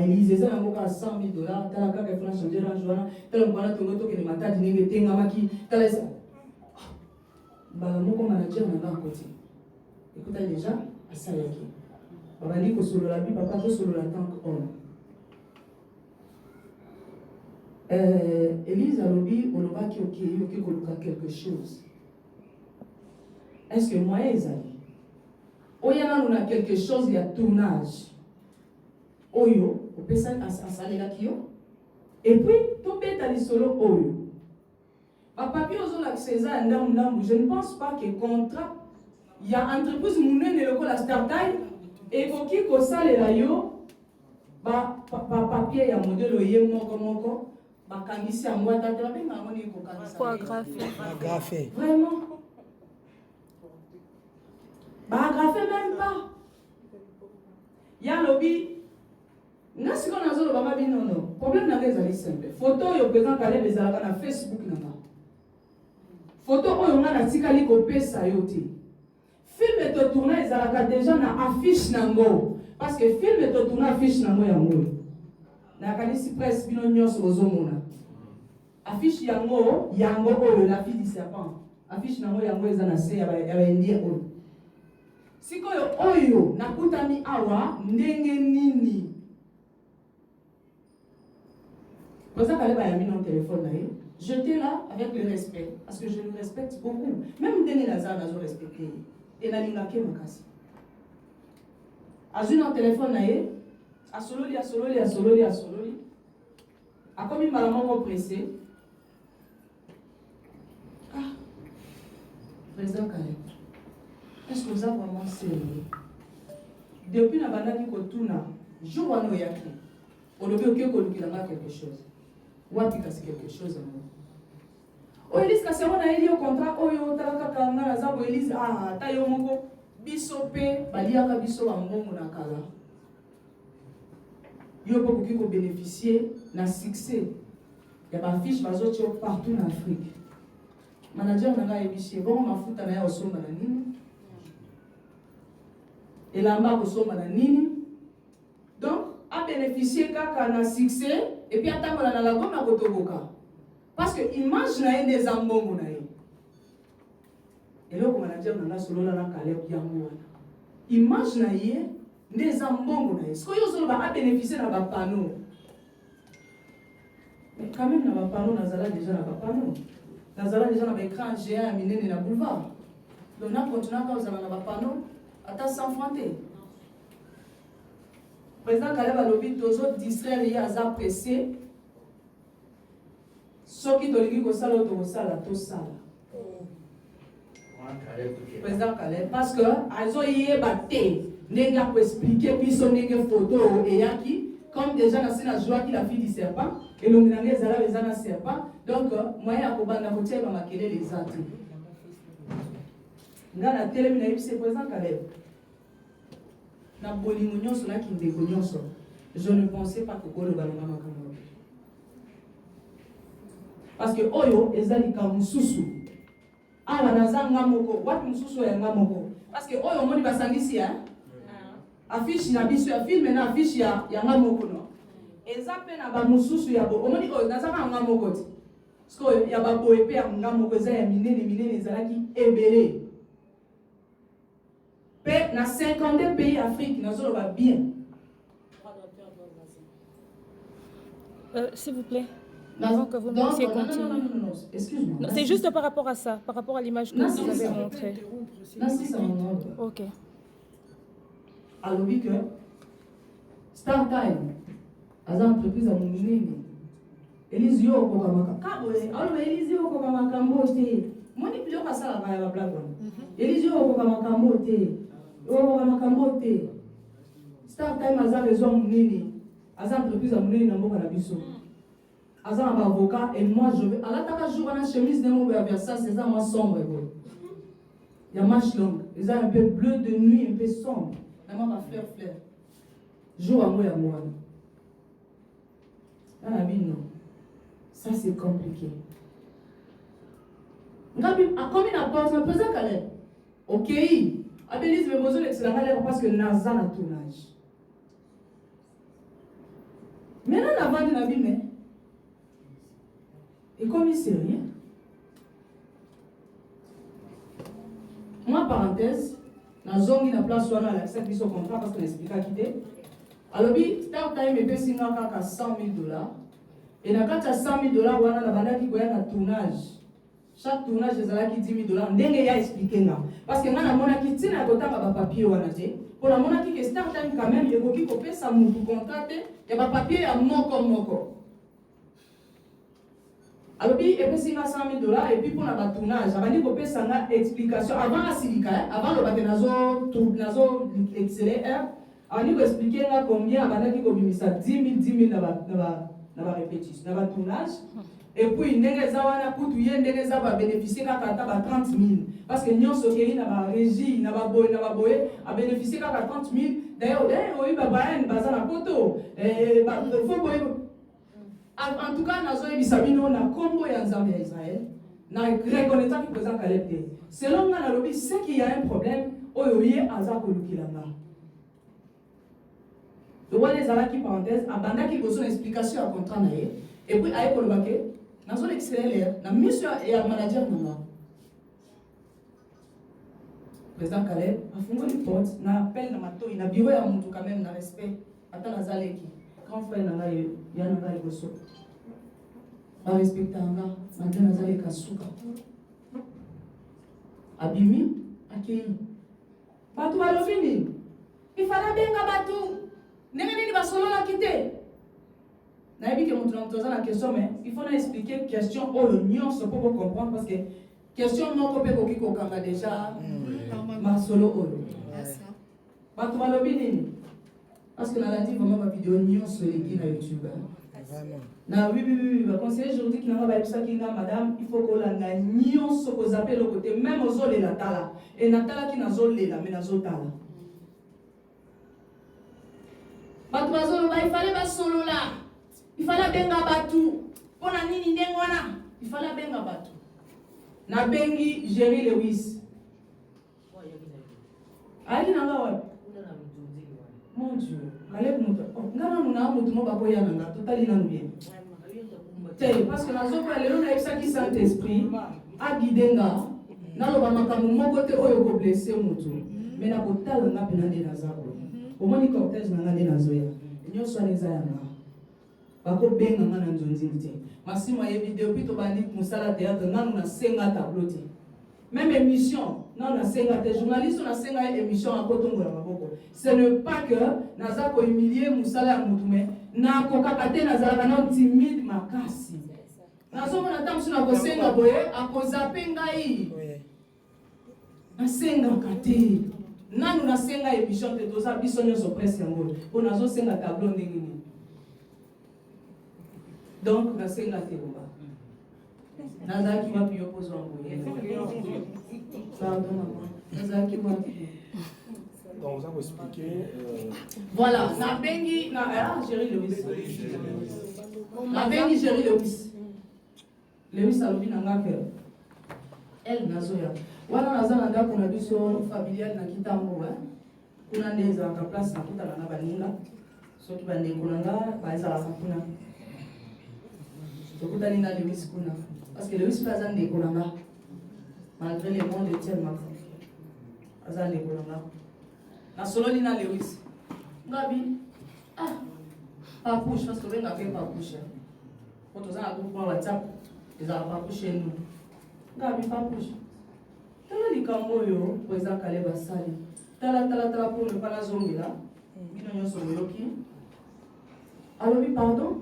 Élise eza yango kaka $100,000 tala kaka efona changer range wana tala mokwana tongo tokende matadi ndenge etengamaki tala esa mbala moko manager na nga akoti ekuta déjà asalaki babandi kosolola bi papa tosolola tant qu'homme Élise alobi olobaki oki koluka quelque chose est-ce que moyen ezali oya nanu na quelque chose ya tournage oyo opesa asalelaki yo et puis tobeta lisolo oyo bapapier ozolakisa eza ya ndambu je ne pense pas que contrat ya entreprise monene lokola startime ekoki kosalela yo papier ya modele ye moko bakangisi yango ata te babenga yango nini kokangisagrafe vraiment baagrafe même pas ya lobi nga sikoyo nazoloba mabi nono problème nanga ezali simple photo oyo présent kaleb ezalaka na Facebook nanga photo oyo nga natikali kopesa yo te film etotourna ezalaka déjà na affiche nango parce que film etotourna affiche nango yango nakanisi presse bino nyonso bozomona affiche yango oyo la fille du serpent affiche nango yango eza na se ya baindien oyo sikoyo oyo nakutami awa ndenge nini posa kaleba ya mino téléphone na ye j'étais là avec le respect parce que je le respecte beaucoup même ndenge nazala nazo respecter et nalingaki makasi azwi na téléphone na ye asololi akomi mbala moko pressé président Kaleb est-ce que vous avez vraiment sérieux depuis na bandaki kotuna jour wana oyaki olobi oke kolukilanga quelque chose wapi kasi quelque chose yango oyo Élise kasi yango nayeli yo contrat oyo otala kaka nga naza bo Élise ata yo moko biso mpe baliaka biso bambongo na kala yo mpo koki kobénéficier na succès ya bafiche bazotia yo partout na Afrique manager na nga ayebisi bongo mafuta na ye osomba na nini elamba kosomba na nini. Donc a bénéficié kaka na succès et puis atambola na lago na kotoboka parce que image na ye nde eza mbongo na ye. Eloko manager na nga solola na Caleb yango wana image na ye nde eza mbongo na ye. Sikoyo ozoloba a bénéficié na bapano, mais quand même na bapano nazala déjà na bapano, nazala déjà na baécran géant ya minene na boulevard. Donc na continue ka ozala na bapano ata sans francs te. Président Caleb alobi tozo distraire ye aza pressé soki tolingi kosala oyo tokosala tosala. Président Caleb parce que azoyeba te ndenge akoexplike biso ndenge photo eyaki comme déjà nasi na joaki la fille du serpent elongi nange ezala eza na serpent donc moyen ya kobanda kotia yeba makelele eza te. Nga na telemi nayebisi président Caleb na bolingo nyonso na kindeko nyonso je ne pensais pas que koloba na makambo parce que oyo eza likambo mosusu awa naza nga moko wapi mosusu ya nga moko parce que oyo omoni basangisi ya affiche na biso ya filme na affiche ya nga moko no eza pe na ba mosusu ya bo omoni oyo naza nga moko te parce que ya ba boye pe ya nga moko eza ya minene ezalaki ebele. Na 52 pays Afrique, nous allons bien. S'il vous plaît, avant que vous me laissiez continuer. Non, excuse-moi. C'est juste par rapport à ça, par rapport à l'image que vous avez montrée. Ok. Alors, oui que StarTime, as entreprise à mon nini. Elise yo kokamaka. Kaboye, alors Elise yo kokamaka mbote. Moni plio kasala ba ya blague. Elise yo kokamaka mbote. StarTime a besoin de nini, a entreprise à monnaie dans la biso. A un avocat et moi je vais. À la taka jour on a chemise de mon vers ça c'est ça moi sombre. Il y a manche longue, ils ont un peu bleu de nuit, un peu sombre. La maman fleur. Jour à moi et à moi. Dans la vie non, ça c'est compliqué. Comme il apporte un président Caleb, ok. Abélise me besoin d'excellent parce que Naza n'a tournage. Maintenant, la vente de la vie, mais. Et comme il sait rien. Moi, parenthèse, dans zone la place soit là, la qui sont contrat parce qu'on explique à quitter. Alors, StarTime est payé à 100 000 $. Et dans le cas de 100 000 $, on a la bande qui a un tournage. Chaque tournage est là qui 10 000 $. Ndenge ya expliqué là. Parce que na mona ki tina kota ba papier wana te. Pour la mona ki que StarTime quand même yeko ki kopé sa mutu contraté ya ba papier ya moko. Alors puis et puis singa 100 000 $ et puis pour la ba tournage, abandi kopé sa nga explication avant la silica, avant le baté nazo XLR, abandi ko expliquer nga combien abandi ki ko bimisa 10 000 na ba répétition, na ba tournage. Et puis, ndenge za wana kutu ye ndenge za ba bénéficier kaka ta 30 000 parce que nyon sokeri na ba régie na ba boye a bénéficier kaka 30 000 d'ailleurs oui ba baen baza na poto faut boye en tout cas nazo ebisabino na kombo ya Nzambe ya Israël na reconnaissant que président Caleb te selon nga na lobi c'est qu'il y a un problème oyo ye aza ko lukilanga. Donc on les a là qui parenthèse abanda qui besoin explication à contrat na ye et puis aye ko lobake dans son excellent na mission et à manager nanga. Président Caleb a fondé une porte, na appel na mato, na bureau ya mutu quand même na respect. Ata na zaleki. Grand frère nanga ya nanga liboso. Ba respecta nanga, na zaleka suka. Abimi akei. Batu balofini. Il fallait benga batu. Ndenge nini basolola kite. Na yebi que mutu na mutu la question mais il faut expliquer question oh le nuance pour comprendre parce que question moko pe koki kokanga déjà ma solo olo. Batu balobi nini? Parce que na la dit vraiment ma vidéo nuance les na YouTube. Vraiment. Na oui va conseiller aujourd'hui qui n'a pas ça qui nga madame il faut que la nuance ko zapper le côté même aux ole la tala et natala qui na zole la mais na zotala. Batu bazolo ba il fallait ba solo là. Il fallait benga batu. Pour la nini ndengwana. Il fallait benga batu. Na bengi Jerry Lewis. Ali nanga wapi? Mon Dieu. Caleb Mouta. Nana Mouna Moutouma Bakoya Nanga, totali Nanouye. Parce que dans ce cas, les gens qui Saint-Esprit a guidé nga, naloba makambo moko te oyo ko blesser mutu. Mais na kotala nga penande na zako. Omoni cortège na nga nde nazoya. Nyonso aneza ya nga. Bako benga nga na nzonzi te. Masimo yebi depuis to bandi musala théâtre nanu na senga tableau te. Même émission, non na senga te journaliste na senga émission a kotongo la maboko. Ce n'est pas que naza ko humilier musala ya mutu mais na kokaka te nazala na timide makasi. Nazomona tamsu na kosenga boye akozape ngai. Nasenga kate. Nanu nasenga émission te toza biso nyonso presse yango. Po nazo senga tableau ndenge nini. Donc nasenga te boba. Nazaki wapi yopozo wangu. Pardon maman. Nazaki wapi. Donc, ça va expliquer. Voilà, na bengi na Jerry Lewis. Na bengi Jerry Lewis. Lewis alobi na ngake. Elle nazoya. Wana nazana ndako na biso familial na kitambo kuna ndeza ka place na kuta na baninga. Soki bande kuna nga baza la kuna. Tokuta ni na Lewis kuna. Parce que Lewis plaza ndeko kuna nga. Malgré les mondes de tellement. Azande kuna nga. Na solo ni na Lewis. Ngabi. Papouche parce que venga ke papouche. Quand on a un groupe WhatsApp, ils ont papouche nous. Ngabi papouche. Tala likambo yo, président Kaleba Sali. Tala pour ne pas la zone là. Bino nyonso yoki. Alors oui, pardon.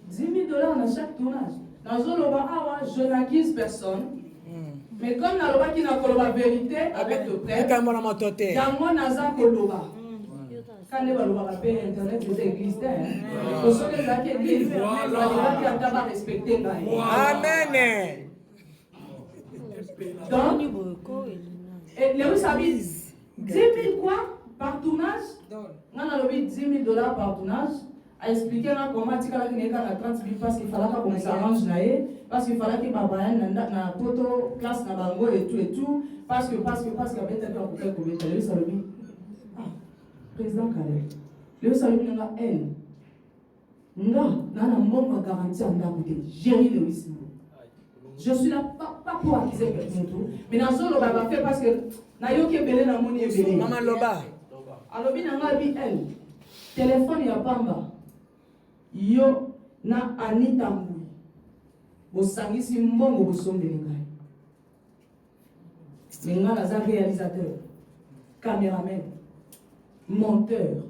$10,000 à chaque tournage. Dans Zoloba awa, je n'accuse personne. Mais comme Naloba qui n'a pas la vérité avec le prêtre, Yango Naza Koloba. Quand les Baloba paye internet, c'est église. Pour ceux qui ont église, Naloba qui a tabac respecté. Amen. Donc, et Lewis habite 10 000 quoi par tournage? On a $10 000 par tournage. A expliqué comment tu as gagné 30 000 parce qu'il fallait qu'on s'arrange parce qu'il fallait que Babayan na poto classe na bango et tout parce que avec un peu pour le Salobi. Président Kaleb. Le Salobi n'a elle. Nana mon garantie en d'abouter. Gérer le risque. Je suis là pas pour accuser quelqu'un tout, mais dans ce loba va faire parce que na yo ke belé na moni belé. Maman loba. Alobi na ngabi elle. Téléphone ya pamba. Yo na Anita Mbui bosangisi mbongo bosombeli ngai menga naza réalisateur caméraman monteur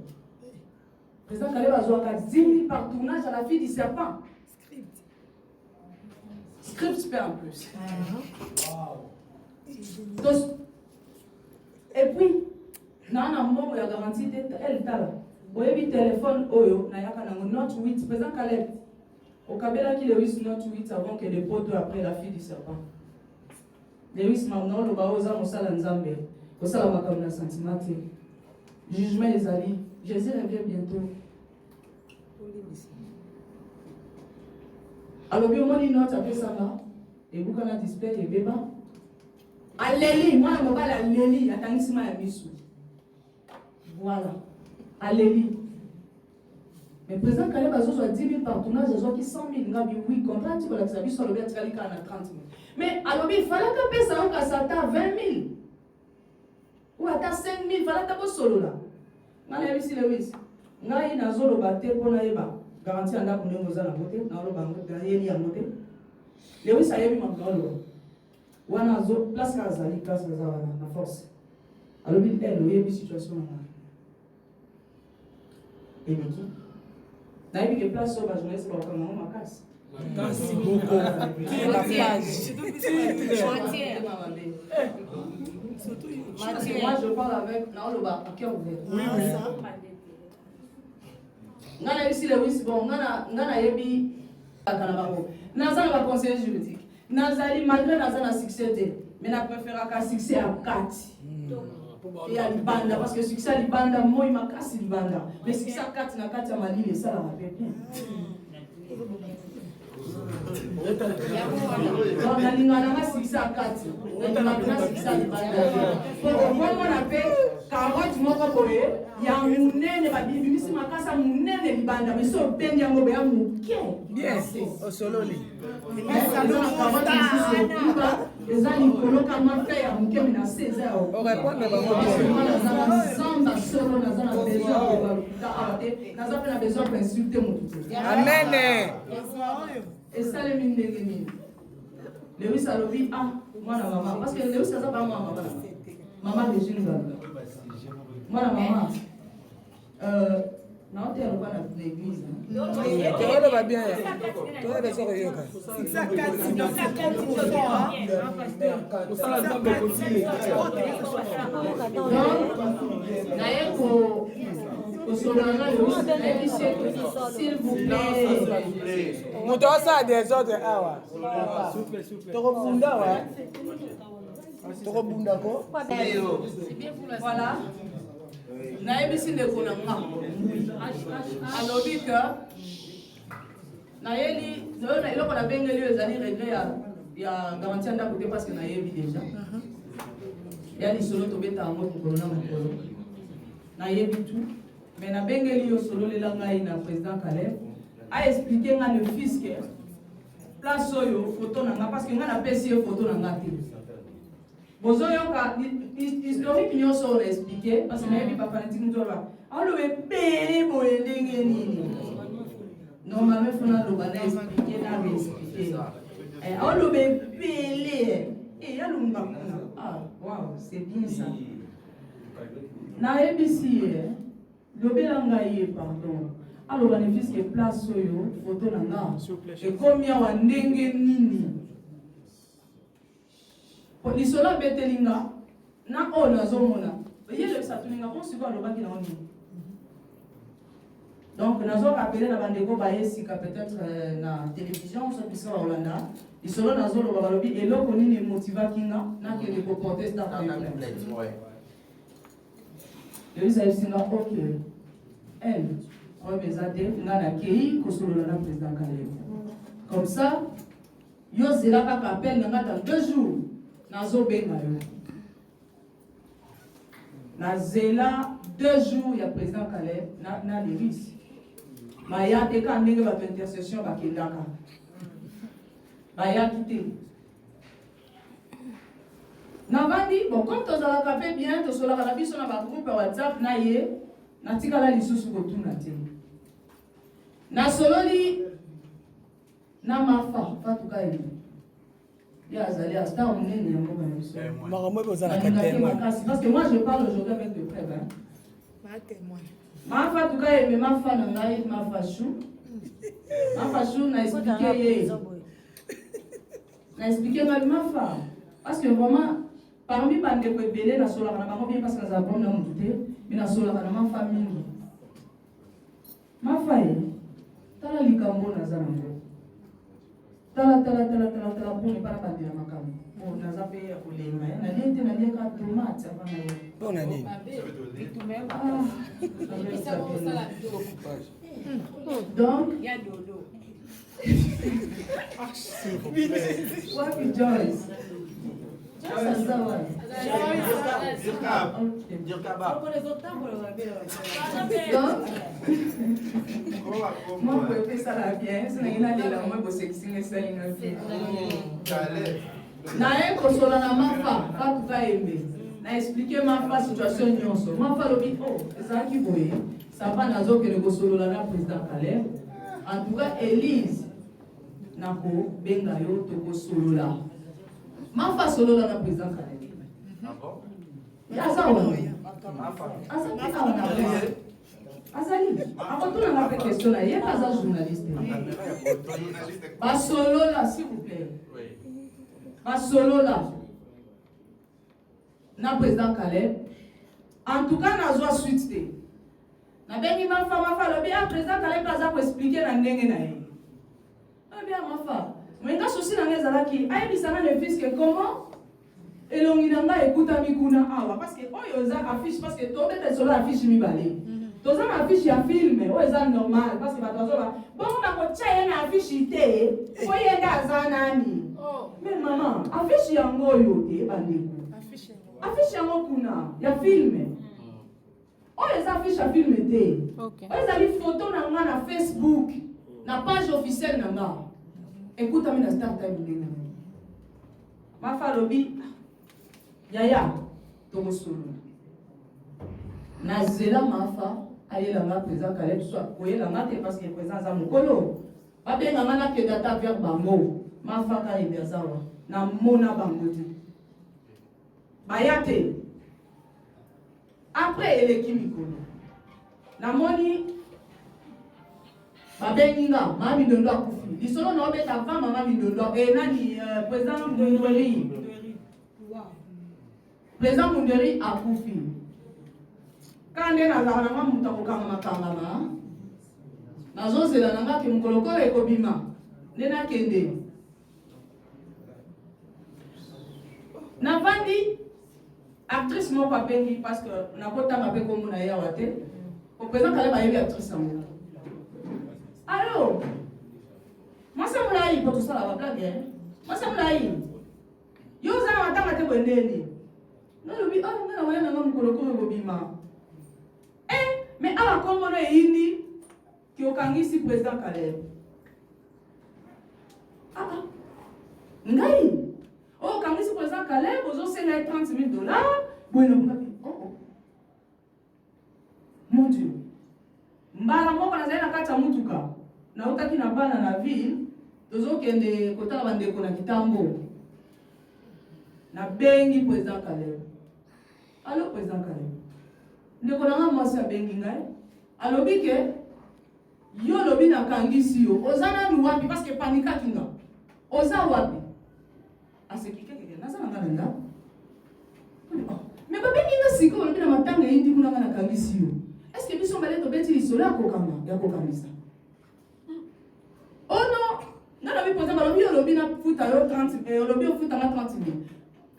président Kaleb azwaka 10 000 par tournage à la fille du serpent script super en plus et puis na mbongo ya garantie elle tala oyebi téléphone oyo na yaka nango Note 8 président Kaleb okabela ki Lewis Note 8 avant que les potes après la fille du serpent Lewis maintenant le baoza mosala nzambe osala makambo na sentiment te jugement ezali Jésus revient bientôt alobi omoni note apesanga ebuka na display ebeba aleli mwana mobali aleli atangisima ya misu voilà alléluia. Mais président Kaleb a 10 000 par tournage, il a 100 000. Ngabi, oui, comprends, tu vas l'accepter sur le bien, tu vas aller à 30 000. Mais alors, il fallait que ça à 20 000. Ou à 5 000, il fallait que solo là. Malgré si Lewis, Ngaï n'a zolo batté pour naïba. Garantie en a pour nous à la montée, n'a pas gagné à monter. Lewis a eu ma parole. Ou à zo, place Kazali, place Kazala, la force. Alors, il est une situation. Et Miki, naïbi que place sur la jeunesse pour comment on casse. Merci beaucoup. La page. Moi je parle avec Naoloba à cœur ouvert. Oui. Ngana ici le wis bon ngana yebi akanabango. Nazana ba conseiller juridique. Nazali malgré nazana succès mais na préfère ka succès à 4. Et à Libanda, parce que le succès à Libanda, moi, il m'a cassé Libanda. Mais le succès à 4, na 4 à Mali, et ça, la rappelle bien. Donc, na lingana succès à 4. Na lingana succès à Libanda. Pour moi, on a fait 40 mois pour eux. ya munene babimisi makasa munene libanda mais so pendi yango be amuke Bien, au solo li. eza likolo kama fe ya muke mina 16 heures On répond de bango. Samba solo naza na besoin naza pe na besoin pour insulter motu te. Amen. esalemi ndenge nini lewis alobi mwana mama parce que lewis aza ba mama Régine Nganga mwana mama naotela loba na l'église Tolo va bien. Tolo va bien yoka. naye kosolanga lewis nayebisi s'il vous plaît Moto asa des autres awa. Toko bunda wa. Toko bunda ko. voilà nayebisi ndeko na nga alobi ke nayeli na eloko nabengeli oyo ezali regret ya garantie ya ndako te parce que nayebi déjà ya lisolo tobeta yango mokolo na mokolo nayebi tout mais nabengeli yo sololela ngai na président Caleb aexplike nga le fiske place oyo foto na nga parce que nga napesi ye foto na nga te bozoyoka historique nyonso oyo naexplike parce que nayebi bafanatike moto oloba aloba ebele boye ndenge nini normalement fona aloba na explike na reexplike aloba ebele yalunga kuna wow c'est bien ça nayebisi ye lobela ngai ye pardon aloba ne fiske place oyo foto na nga ekomi awa ndenge nini lisolo abeteli nga na oyo nazomona eyelebisa tuninga mpo sikoyo alobaki nango nini donc nazorapele na bandeko baye sika peut-être na télévision so bisika baolanda lisolo nazoloba balobi eloko nini emotivaki nga nakende koporte startplainte lebisa yebisinga ok elle oyo eza te nga nakei kosolola na président Caleb comme ça yo zela kaka appel na nga dans 2 jours nazobenga yo nazela 2 jours ya président Caleb na Lewis baya te ka ndenge bato intercession bakendaka bayaki te navandi bon comme tozalaka mpe bien tosolaka na biso na bagroupe ya WhatsApp na ye natikala lisusu kotuna te nasololi na mafa fatuka ye ya azali asta monene ya mboka na biso Makambo kozala katema. parce que moi je parle aujourd'hui avec de près mafa tuka ye mafa na ngai mafa chou na expliquer ye na expliquer ngai mafa parce que vraiment parmi bandeko ebele nasolaka na bango bien parce que nazala bon na motu te mais nasolaka na mafa mingi mafa ye tala likambo naza nango tala mpo nepana bandela makambo po naza mpe ya kolenga ye nalie te nalieka tomate avana ye Mpo na nini? donc wapi Joyce moi koepesala bien sinangi nalela moi bosekisina esalinga te naye kosola na mafa fatuka yembe na explike mafa situation nyonso mafa lobi ezalaki boye sava nazokende kosolola na président Caleb en tout cas Élise nakobenga yo tokosolola mafa solola na président Caleb aza wana azali akotunanga mpe question na ye aza journaliste basolola s'il vous plaît basolola na président Caleb en tout cas nazwa suite te nabengi mafa lobi président Caleb aza koexplike na ndenge na ye abia mafa menga sosi na nga ezalaki ayebisanga ne fiske comment elongi na nga ekutami kuna awa parce que oyo eza affiche parce que tobeta solo affiche mibale toza na affiche ya filme oyo eza normal parce que bato bazoba bongo nakotia ye na affiche te po ye nde aza nani mais mama affiche yango oyo te bandeko affiche yango kuna ya filme oyo eza fiche ya filme te oyo ezali photo na nga na Facebook na page officielle na nga ekutami na Star Time ndenge mafa alobi yaya tokosolola nazela mafa ayelanga président Caleb soit koyelanga te parce que président aza mokolo babenganga nakende ata vers bango mafa kayembe azawa namona bango te baya te après eleki mikolo namoni babengi nga mama Mindondo akufi lisolo na obeta va mama Mindondo nani président Munderi président Munderi akufi kande nazala nanga mutu akokanga makangama nazozela nanga ke mokolokolo ekobima nde nakende navandi actrice moko abengi parce que nakotanga mpe kombo na ye awa te oprésident Caleb ayebi actrice yango alo mwasi molai po tosala bablage mwasi molai yo oza na matanga te bwendeni nalobi nga na waya nanga mokolokolo ekobima mais awa kombo no eyindi ki okangisi président Caleb ngai okangisi président Caleb ozosenga ye $30,000 bwena bukapi mon dieu mbala moko nazali na kati ya mutuka nautaki na bana na ville tozokende kotala bandeko na kitambo nabengi président Caleb alo président Caleb ndeko nanga mwasi abengi ngai alobi ke yo lobi nakangisi yo oza nanu wapi parce que panikaki nga oza wapi asekikekeke naza nanga na ndako me babengi nga sika olobi na matanga eyindi kuna nga nakangisi yo est ce que biso mbale tobeti lisolo ya kokangisa ono nga lobi poza balobi yo lobi nafuta yo 30 olobi ofutanga 30,000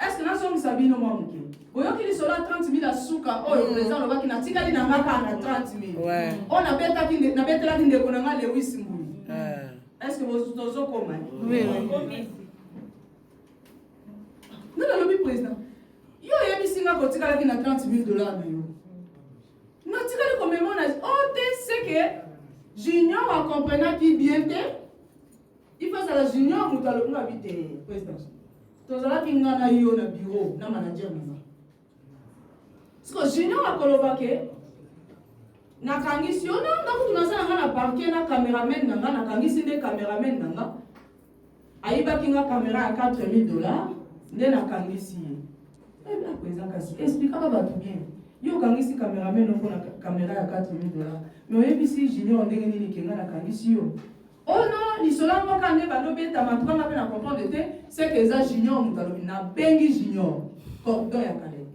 est ce que nazongisa bino mwa moke oyoki lisolo ya 30,000 asuka oyo président alobaki natikali na nga kaka na 30,000 oyo nabetelaki ndeko na nga Lewis Mbui est ce que tozokoma nga nalobi président yo oyebisi nga kotikalaki na $30,000 na yo natikali komemona o te seke junior akomprenaki bien te il faut azala junior moto alobinga bi te président tozalaki nga na yo na bureau na manager na nga siko junior akoloba ke nakangisi yo nga kutu naza na nga na parke na cameraman na nga nakangisi nde cameraman na nga ayibaki nga kamera ya $4,000 nde nakangisi ye président kasi explikaka bato bien yo okangisi cameraman ofo na kamera ya $4,000 mais oyebisi junior ndenge nini kenga nakangisi yo ono lisolo moko nde balobeta matukanga mpe na comprendre te seke eza junior moto alobi nabengi junior cordon ya Caleb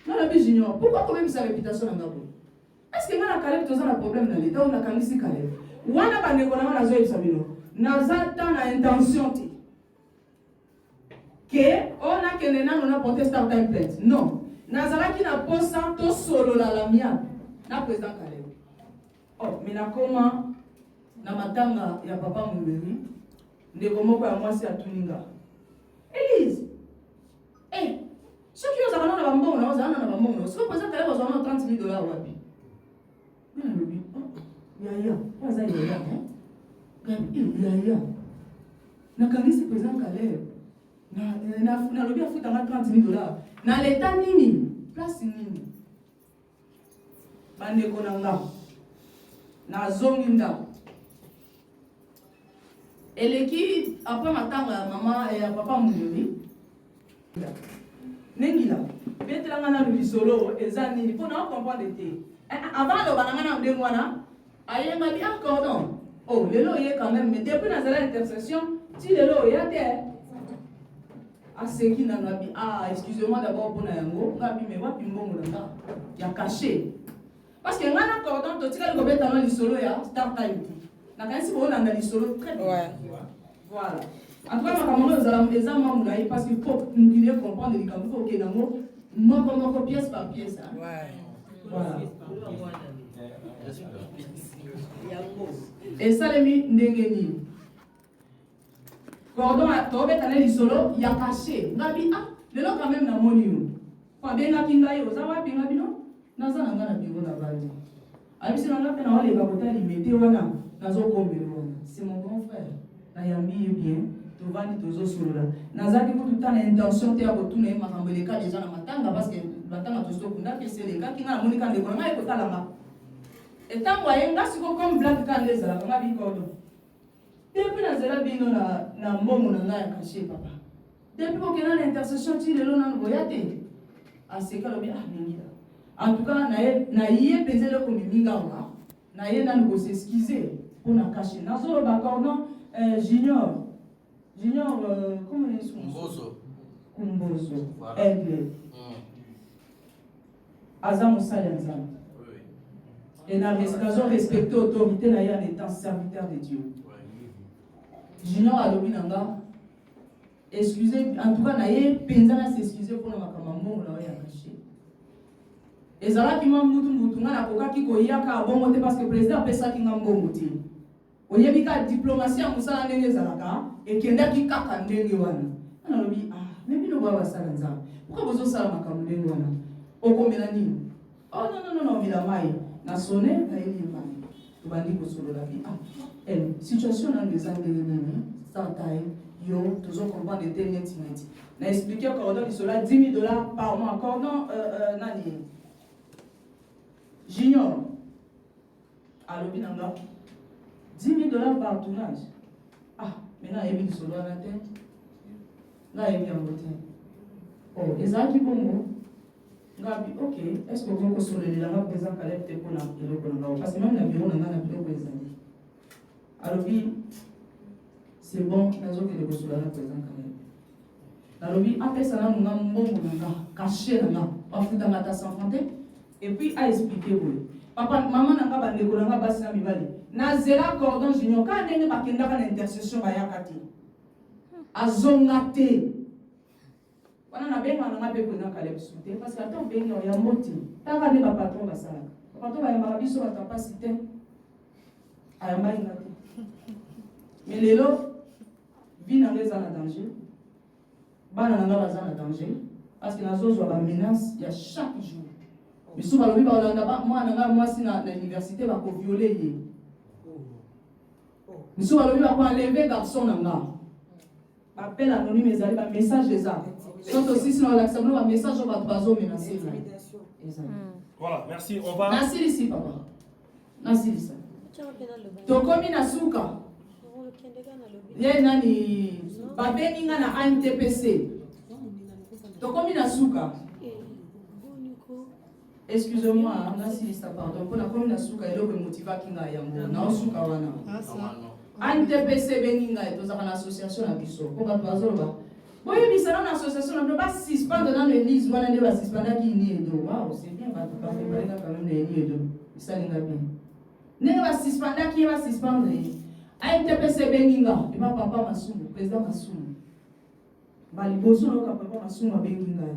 nalobi junior pourquoi kobebisa réputation na nga boye est ce que nga na Caleb toza na problème na leta oyo nakangisi Caleb wana bandeko na nga nazoyebisa bino naza ta na intention te ke oyo nakende nano na porte Star Time plainte non nazalaki na posa tosolola lamiable na président Caleb mais nakoma na matanga ya papa Muberi ndeko moko ya mwasi atuninga Elise soki ozaka na bambongo na ozala na bambongo soki président Caleb ozala na $30,000 wapi mina lobi yaya aza yaya nakangisi président Caleb nalobi afutanga $30,000 na leta nini place nini bandeko na nga nazongi ndako eleki après matanga ya mama ya papa Munderi nengila betelanga na lisolo eza nini mpo na comprendre te avant aloba na nga na ndenge wana ayenga bi cordon lelo oye quand même mais depuis nazala intercession ti lelo oya te aseki na nabi excusez-moi d'abord mpona yango ngabi me wapi mbongo na nga ya caché parce que nga na cordon totikali kobeta na lisolo ya Star Time te nakanisi boolanda lisolo très bien voilà en tout cas makambo oyo eza mwa molai parce que faut mokili comprendre likambo fo okende yango moko pièce par pièce voilà esalemi ndenge nini cordon tobeta na lisolo ya caché ngabi lelo quand même namoni yo po abengaki ngai oza wapi ngabi no naza na nga na biro na bandi abisi na nga mpe na waleka kota limete wana nazokombela wana c'est mon grand frère nayambi ye bien tovandi tozosolola nazalaki kutu ta na intention te ya kotuna ye makambo eleka deja na matanga parce que matanga tozokunda mpe selekaki nga namonika ndeko na nga ekotalanga etango aye nga siko comme black ka nde ezalaka nga bikodo depuis nazela bino na mbongo na ngai ya kashe papa depuis kokenda na intercession ti lelo nano boya te aseka lobi mingi en tout cas na ye mpenza eloko miminga wa na ye nano kosexcuse mpo na kashe nazoloba cordon junior comment est son Kumbozo aigle aza mosali ya nzambe et na respecter autorité na ye en étant serviteur de Dieu. Junior alobi nanga excusez en tout cas na ye penza na s'excuser pour na makambo mbongo na ye ya caché. Ezalaki mutu nga nakokaki koyaka bongo te parce que président apesaki nga mbongo te. Oyebi ka diplomatie ya mosala ndenge ezalaka ekendaki kaka ndenge wana. Nalobi mais bino bwa basala nzambe. Pourquoi bozosala makambo ndenge wana? Okomela nini? Oh non milamai. Na sonné na elimani tobandi kosolola bi situation na ndeza ndenge nini startime yo toujours comprendre de net na expliquer cordon cela $10,000 par mois cordon nani junior alobi nanga $10,000 par tournage maintenant yebi solo na te na yebi en beauté ezaki bongo ngabi ok est-ce que vous pouvez soleler la map des encalèpes pour la parce que même la bureau n'a pas de années alors c'est bon nazo que le soleil la présent quand même alors après ça nous avons bon caché là on fait dans la tasse enfantée et puis a expliqué vous papa maman n'a pas de l'école n'a pas ça mi bali na zela cordon junior quand ndenge bakenda ka intercession ba yakati azongate wana na benga na ngabe ko na Caleb Souté parce que attends benga ya moti tanga ne ba patron basala patron ba yamba biso ba capacité ayamba ingati mais lelo vina ngeza na danger bana na ngaba za na danger parce que nazo ba menace ya chaque jour biso ba lobi ba olanda ba mwana nga mwasi na université ba ko violer ye biso ba lobi ba ko enlever garçon na nga appel anonyme ezali ba message des arts. Soit aussi sinon l'acceptement un message on va pas menacer. Voilà, merci. On va. Merci ici papa. Merci ici. Tokomi na suka. Ye nani babengi nga na ANTPC. Tokomi na suka. Excusez-moi, merci ici pardon. Pour la commune na suka eloko motiva kinga yango. Na suka wana. ANTPC bengi nga tozaka na association na biso. Ko ba bazoloba. Oui, mais c'est une association, on ne peut pas suspendre dans l'église, on ne peut pas suspendre qui n'y est de. Waouh, c'est bien, parce que quand même, il y a de. Ça n'est pas bien. Ne va suspendre qui va suspendre. ANTPC Benginga, et pas papa Massoum, président Massoum. Bali boso no papa Massoum Benginga.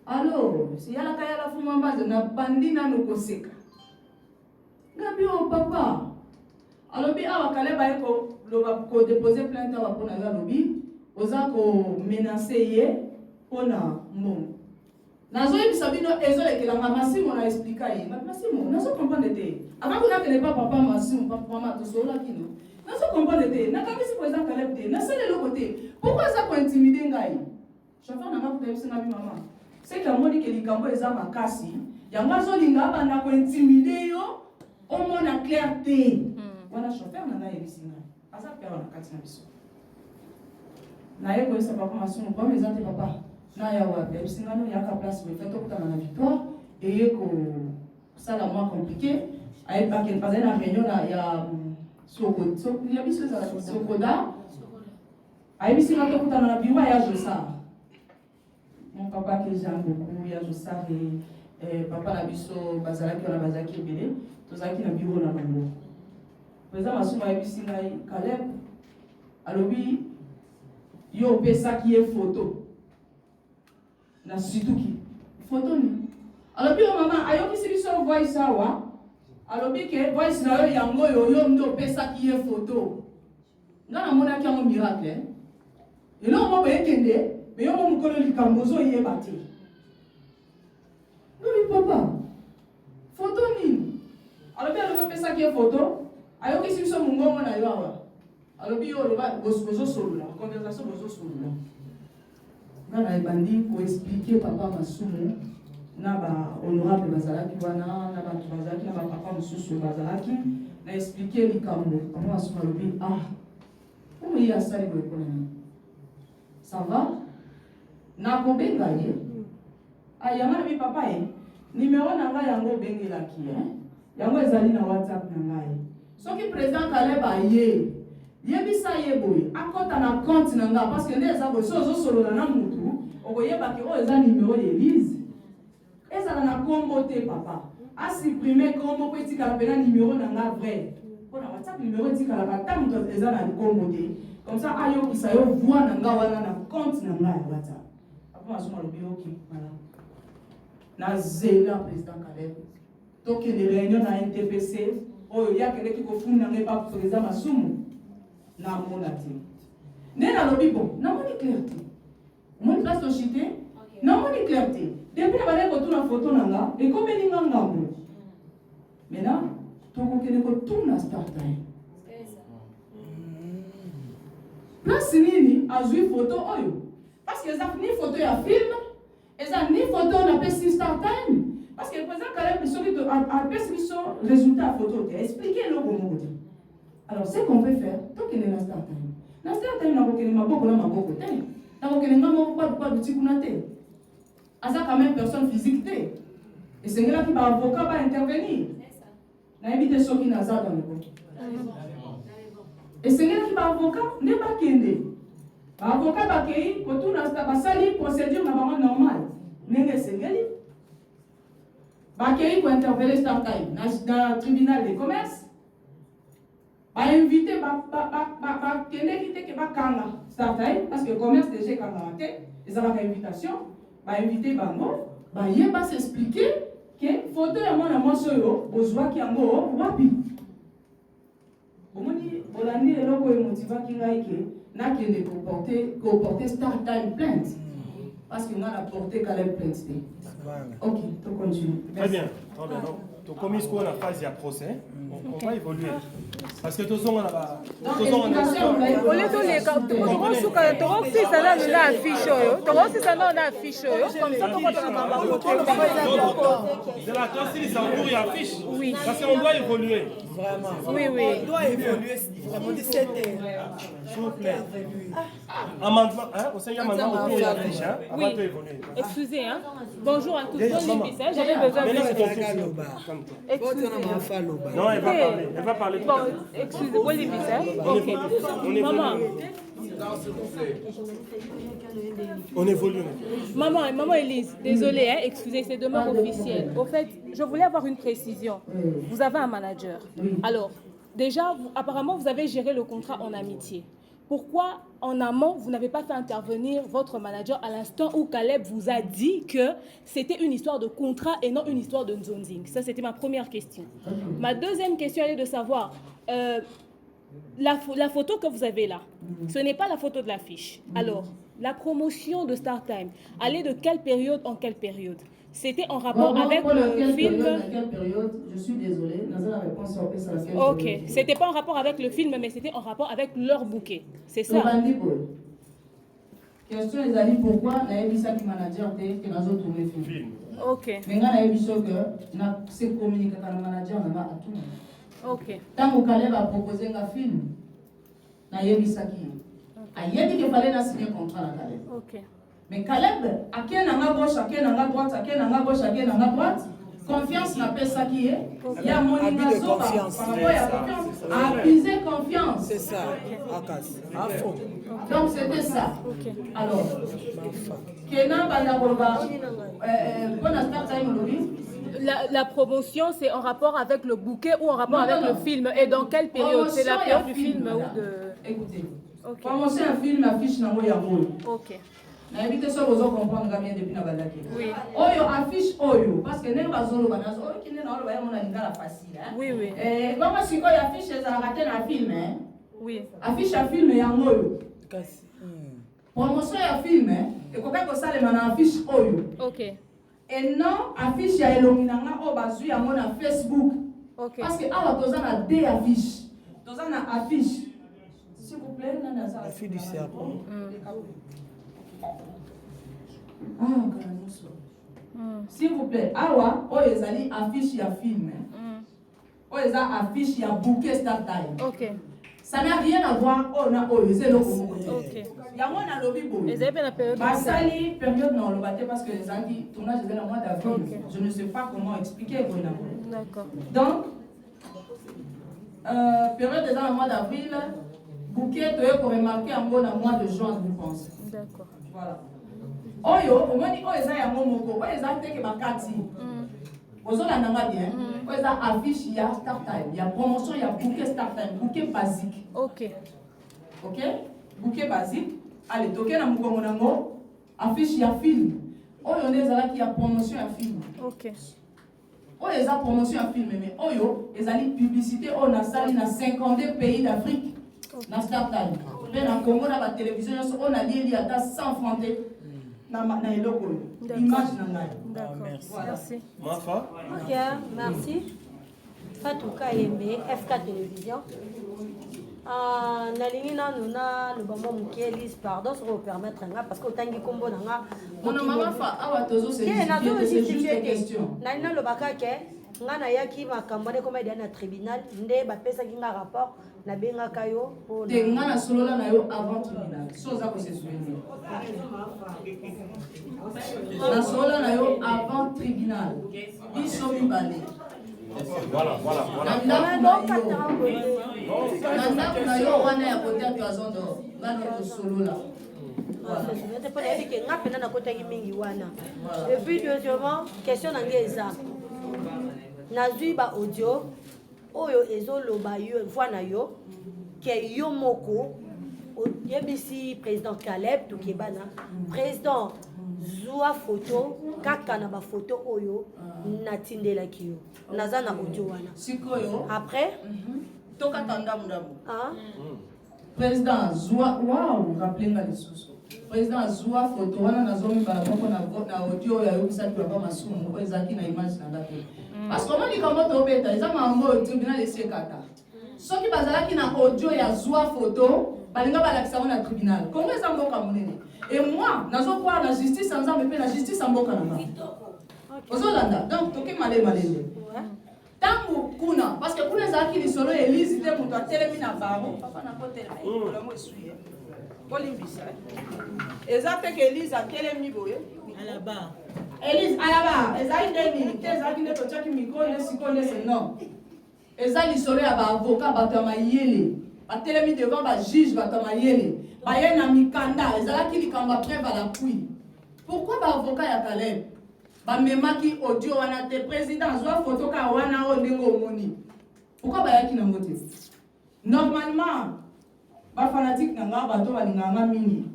Alors, si y a la kaya la fuma base, na bandi na no koseka. Gabi o papa. Alors, bi awa kale ba eko ko déposer plainte awa pona ga lobi. Oza ko menacer ye pona mbongo nazo yebisa bino ezolekelanga Masimo na explica ye Masimo nazo comprendre te avant que nakele pas papa Masimo papa mama tosola kino nazo comprendre te nakambisi président Caleb te nasele le côté pourquoi ça ko intimider ngai chauffeur na makuta yebisa bi mama c'est que amoni ke likambo eza makasi yanga zolinga banda ko intimider yo omona clarté wana chauffeur na ngai yebisa ngai asa père na kati na biso na ye ko isa papa Masimo kwa mezante papa na ya wapi bisingano ya ka place mais fait okutana na victoire et yeko ça la moins compliqué ay pas qu'elle faisait la réunion ya sokoda ya biso za sokoda ay bisinga okutana na biwa ya Josa mon papa que j'aime beaucoup ya Josa et papa la biso bazalaki na bazaki ebele tozaki na biwo na bango président Masimo ay bisinga Caleb alobi yo pesa qui est photo na surtout qui photo ni alors bien maman ayo ki sibiso voice awa alors bien que voice na yo yango yo ndo pesa qui est photo ngana mona ki amo miracle et là on va ekende mais yo mo mukolo likambozo yeba te oui papa Photo nini? Alors bien le fait ça qui est photo. Alors que si son mongo na yo awa. Alors bien le va bozo solo la conversation bozo solo la. Ngana ebandi ko expliquer papa Masumu na ba honorable bazalaki wana na ba bazalaki na ba papa mususu bazalaki na expliquer likambo. Papa Masumu alobi comment il a ça les économies. Ça va? Na ko benga ye. Ayanga na bi papa ye. Numéro na nga yango bengelaki yango ezali na WhatsApp na ngai. Soki président Caleb aye yebisa ye boye akota na compte na nga parce que ndeza boye so solola na mutu okoyeba ke o eza numéro ya Elise ezala na kombo te papa a supprimer kombo ko etikala pena numéro na nga vrai pona WhatsApp numéro etikala ka ta mutu eza na kombo te comme ça ayo kisa yo voix na nga wana na compte na nga ya WhatsApp papa masoma lobi ok voilà na zela président Caleb donc les réunions na NTPC oh il y a quelqu'un qui confond na pas président Masumu na monati né na lobi bon na moni clarté mon place de chité na moni clarté depuis na bale ko tuna photo na nga et comme ni nga ngambo maintenant to ko kene ko tuna start time place nini azui photo oyo parce que ça ni photo ya film et ça ni photo na pesi start time parce que le président Caleb a pesi son résultat photo expliquer le bon côté. Alors ce qu'on peut faire tant qu'il est na start time na start time na ko kene maboko na maboko te na ko kene ngamo kwa butikuna te asa quand même personne physique te et c'est là qui va avocat va intervenir na éviter ceux qui n'azar dans le côté et c'est là qui va avocat ne pas kende avocat ba kei ko tuna sta basali procédure na bango normal nenge sengeli ba kei ko intervenir start time na tribunal de commerce ba invité ba kende kite ke ba kanga start time parce que commerce déjà kanga te ils ont une invitation ba invité bango ba yeba s'expliquer que photo ya mwana mwasi oyo bozwaki yango wapi omoni olandi eloko emotivaki ngai ke nakende koporter start time plainte parce que nga na porté Caleb plainte te. Ok, tu continues. Très bien. Donc, tu commis ce qu'on a phase de procès, on va évoluer. Parce que tout le monde a oui. Parce qu'on doit évoluer. Vraiment. Oui, oui. On doit évoluer. Vraiment 17 heures. S'il vous plaît. Amendement, au Seigneur, amendement autour de la fiche, avant de évoluer. Excusez, hein. Bonjour à tous. J'avais besoin de... Non, elle va parler. Elle va parler. Bon, excusez-moi, les ok. Maman. On évolue. Maman Elise, désolée, hein, excusez, c'est demeure officielle. Au fait, je voulais avoir une précision. Vous avez un manager. Alors, déjà, apparemment, vous avez géré le contrat en amitié. Pourquoi, en amont, vous n'avez pas fait intervenir votre manager à l'instant où Caleb vous a dit que c'était une histoire de contrat et non une histoire de nzonzing? Ça, c'était ma première question. Ma deuxième question, elle est de savoir, la photo que vous avez là, ce n'est pas la photo de l'affiche. Alors, la promotion de StarTime, allait de quelle période en quelle période? C'était en rapport avec le film. Quelle période? Je suis désolée, dans la réponse ok, c'était pas en rapport avec le film, mais c'était en rapport avec leur bouquet. C'est ça. Question les amis, pourquoi Naïbi Saki manager que nous avons tourné le film? Ok. Mais Naïbi Saki que c'est communiqué avec le manager n'a pas tout. Ok. Tant que Caleb a proposé un film, Naïbi Saki a dit qu'il fallait signer un contrat avec Caleb. Ok. Mais Caleb, à qui n'a gauche, à qui n'a droite, à qui n'a gauche, à qui n'a droite, confiance n'a pas ça qui est. Il y a mon innovation par rapport à la confiance. Abuser confiance. C'est ça. À fond. Donc c'était ça. Alors, la promotion, c'est en rapport avec le bouquet ou en rapport avec le film? Et dans quelle période? C'est la période du film ou de... Écoutez, promotion un film, affiche na moya moyo. Ok. Na éviter ça vous comprendre bien depuis na balaki. Oui. Oyo affiche oyo parce que n'est pas zolo banazo oyo qui n'est na oyo ba mona lingala facile hein. Oui oui. Comment si ko affiche za rater na film hein? Oui. Affiche à film ya moyo. Promotion ya film hein. Et ko ka ko sale mana affiche oyo. Ok. Et non, affiche ya elonginanga o bazui yango na Facebook. Ok. Parce que awa toza na deux affiches. Toza na affiche. S'il vous plaît, nana ça. Affiche du serpent. S'il vous plaît, awa o ezali affiche ya film. O eza affiche ya bouquet start time. Ok. Ça n'a rien à voir oh na oh c'est le Ok. Yango na lobby boy. Et vous avez la période. Basali période non le batté parce que les anti tournage était le mois d'avril. Ok. Je ne sais pas comment expliquer pour D'accord. Donc période déjà le mois d'avril, bouquet tu peux remarquer en gros le mois de juin je pense. D'accord. Voilà. Oyo, au moins oh eza yango moko, oh eza te ke bakati. Ozolanda nga bien. Oh eza affiche ya start time, ya promotion ya bouquet start time, bouquet basique. Ok. Ok? Bouquet basique. Allez, toquez na mukongo nango. Affiche ya film. Oyo nde ezalaki ya promotion ya film. Ok. Oyo eza promotion ya film mais oyo ezali publicité oyo nasali na 52 pays d'Afrique. Na start time. Mpe na Congo na ba télévision nyonso oyo nalieli ata 100 francs te. Na eloko oyo. Image na ngai. D'accord. Merci. Mafa. Ok, merci. Fatou Kayembe, F4 Télévision. Nalingi nanu na lobamo mukielise pardon sur vous permettre parce que tangi kombo nanga mon maman fa awa tozo c'est juste une question na lobaka ke nga na yaki makambo ne comme na tribunal nde ba pesa ki nga rapport na benga kayo pour te nga na solola na yo avant tribunal so za ko se souvenir na solola na yo avant tribunal biso mibale. Voilà. Na yo wana ya côté toison d'or ngana solo là. Et puis deuxièmement, question nangeza. Nazui ba audio oyo ezoloba yo voix yo ke yo moko yebisi président Caleb Toukebana président zwa photo kaka na ba photo oyo natindela kiyo naza na audio wana sikoyo après toka tanda mundamu président zwa wow rappeler les sources président zwa photo wana nazomi bala moko na audio ya yo kisaki baba masumu ko ezaki na image na ndato parce que on dit comment to beta eza mambo tribunal esekata soki bazalaki na audio ya zwa photo balinga balakisa na tribunal comment eza mboka monene et moi nazo croire la justice sans ame pe la justice en mboka na ozolanda donc toke malele tangu kuna parce que kuna ezalaki lisolo elise te moto atelemi na baro papa na kotelema ekolomo esuye kolimbisa eza te ke elise atelemi boye alaba elise alaba ezali nde nini te ezalaki nde totiaki mikro nde siko nde se non eza lisolo ya baavoka bato ya mayele batelemi devant bajuge bato ya mayele baye na mikanda ezalaki likambo ya preuve à l'appui pourquoi baavoka ya Caleb bamemaki audio wana te président azwa photo ka wana o ndenge omoni pourquoi bayaki nango te normalement bafanatique na nga bato balinganga mingi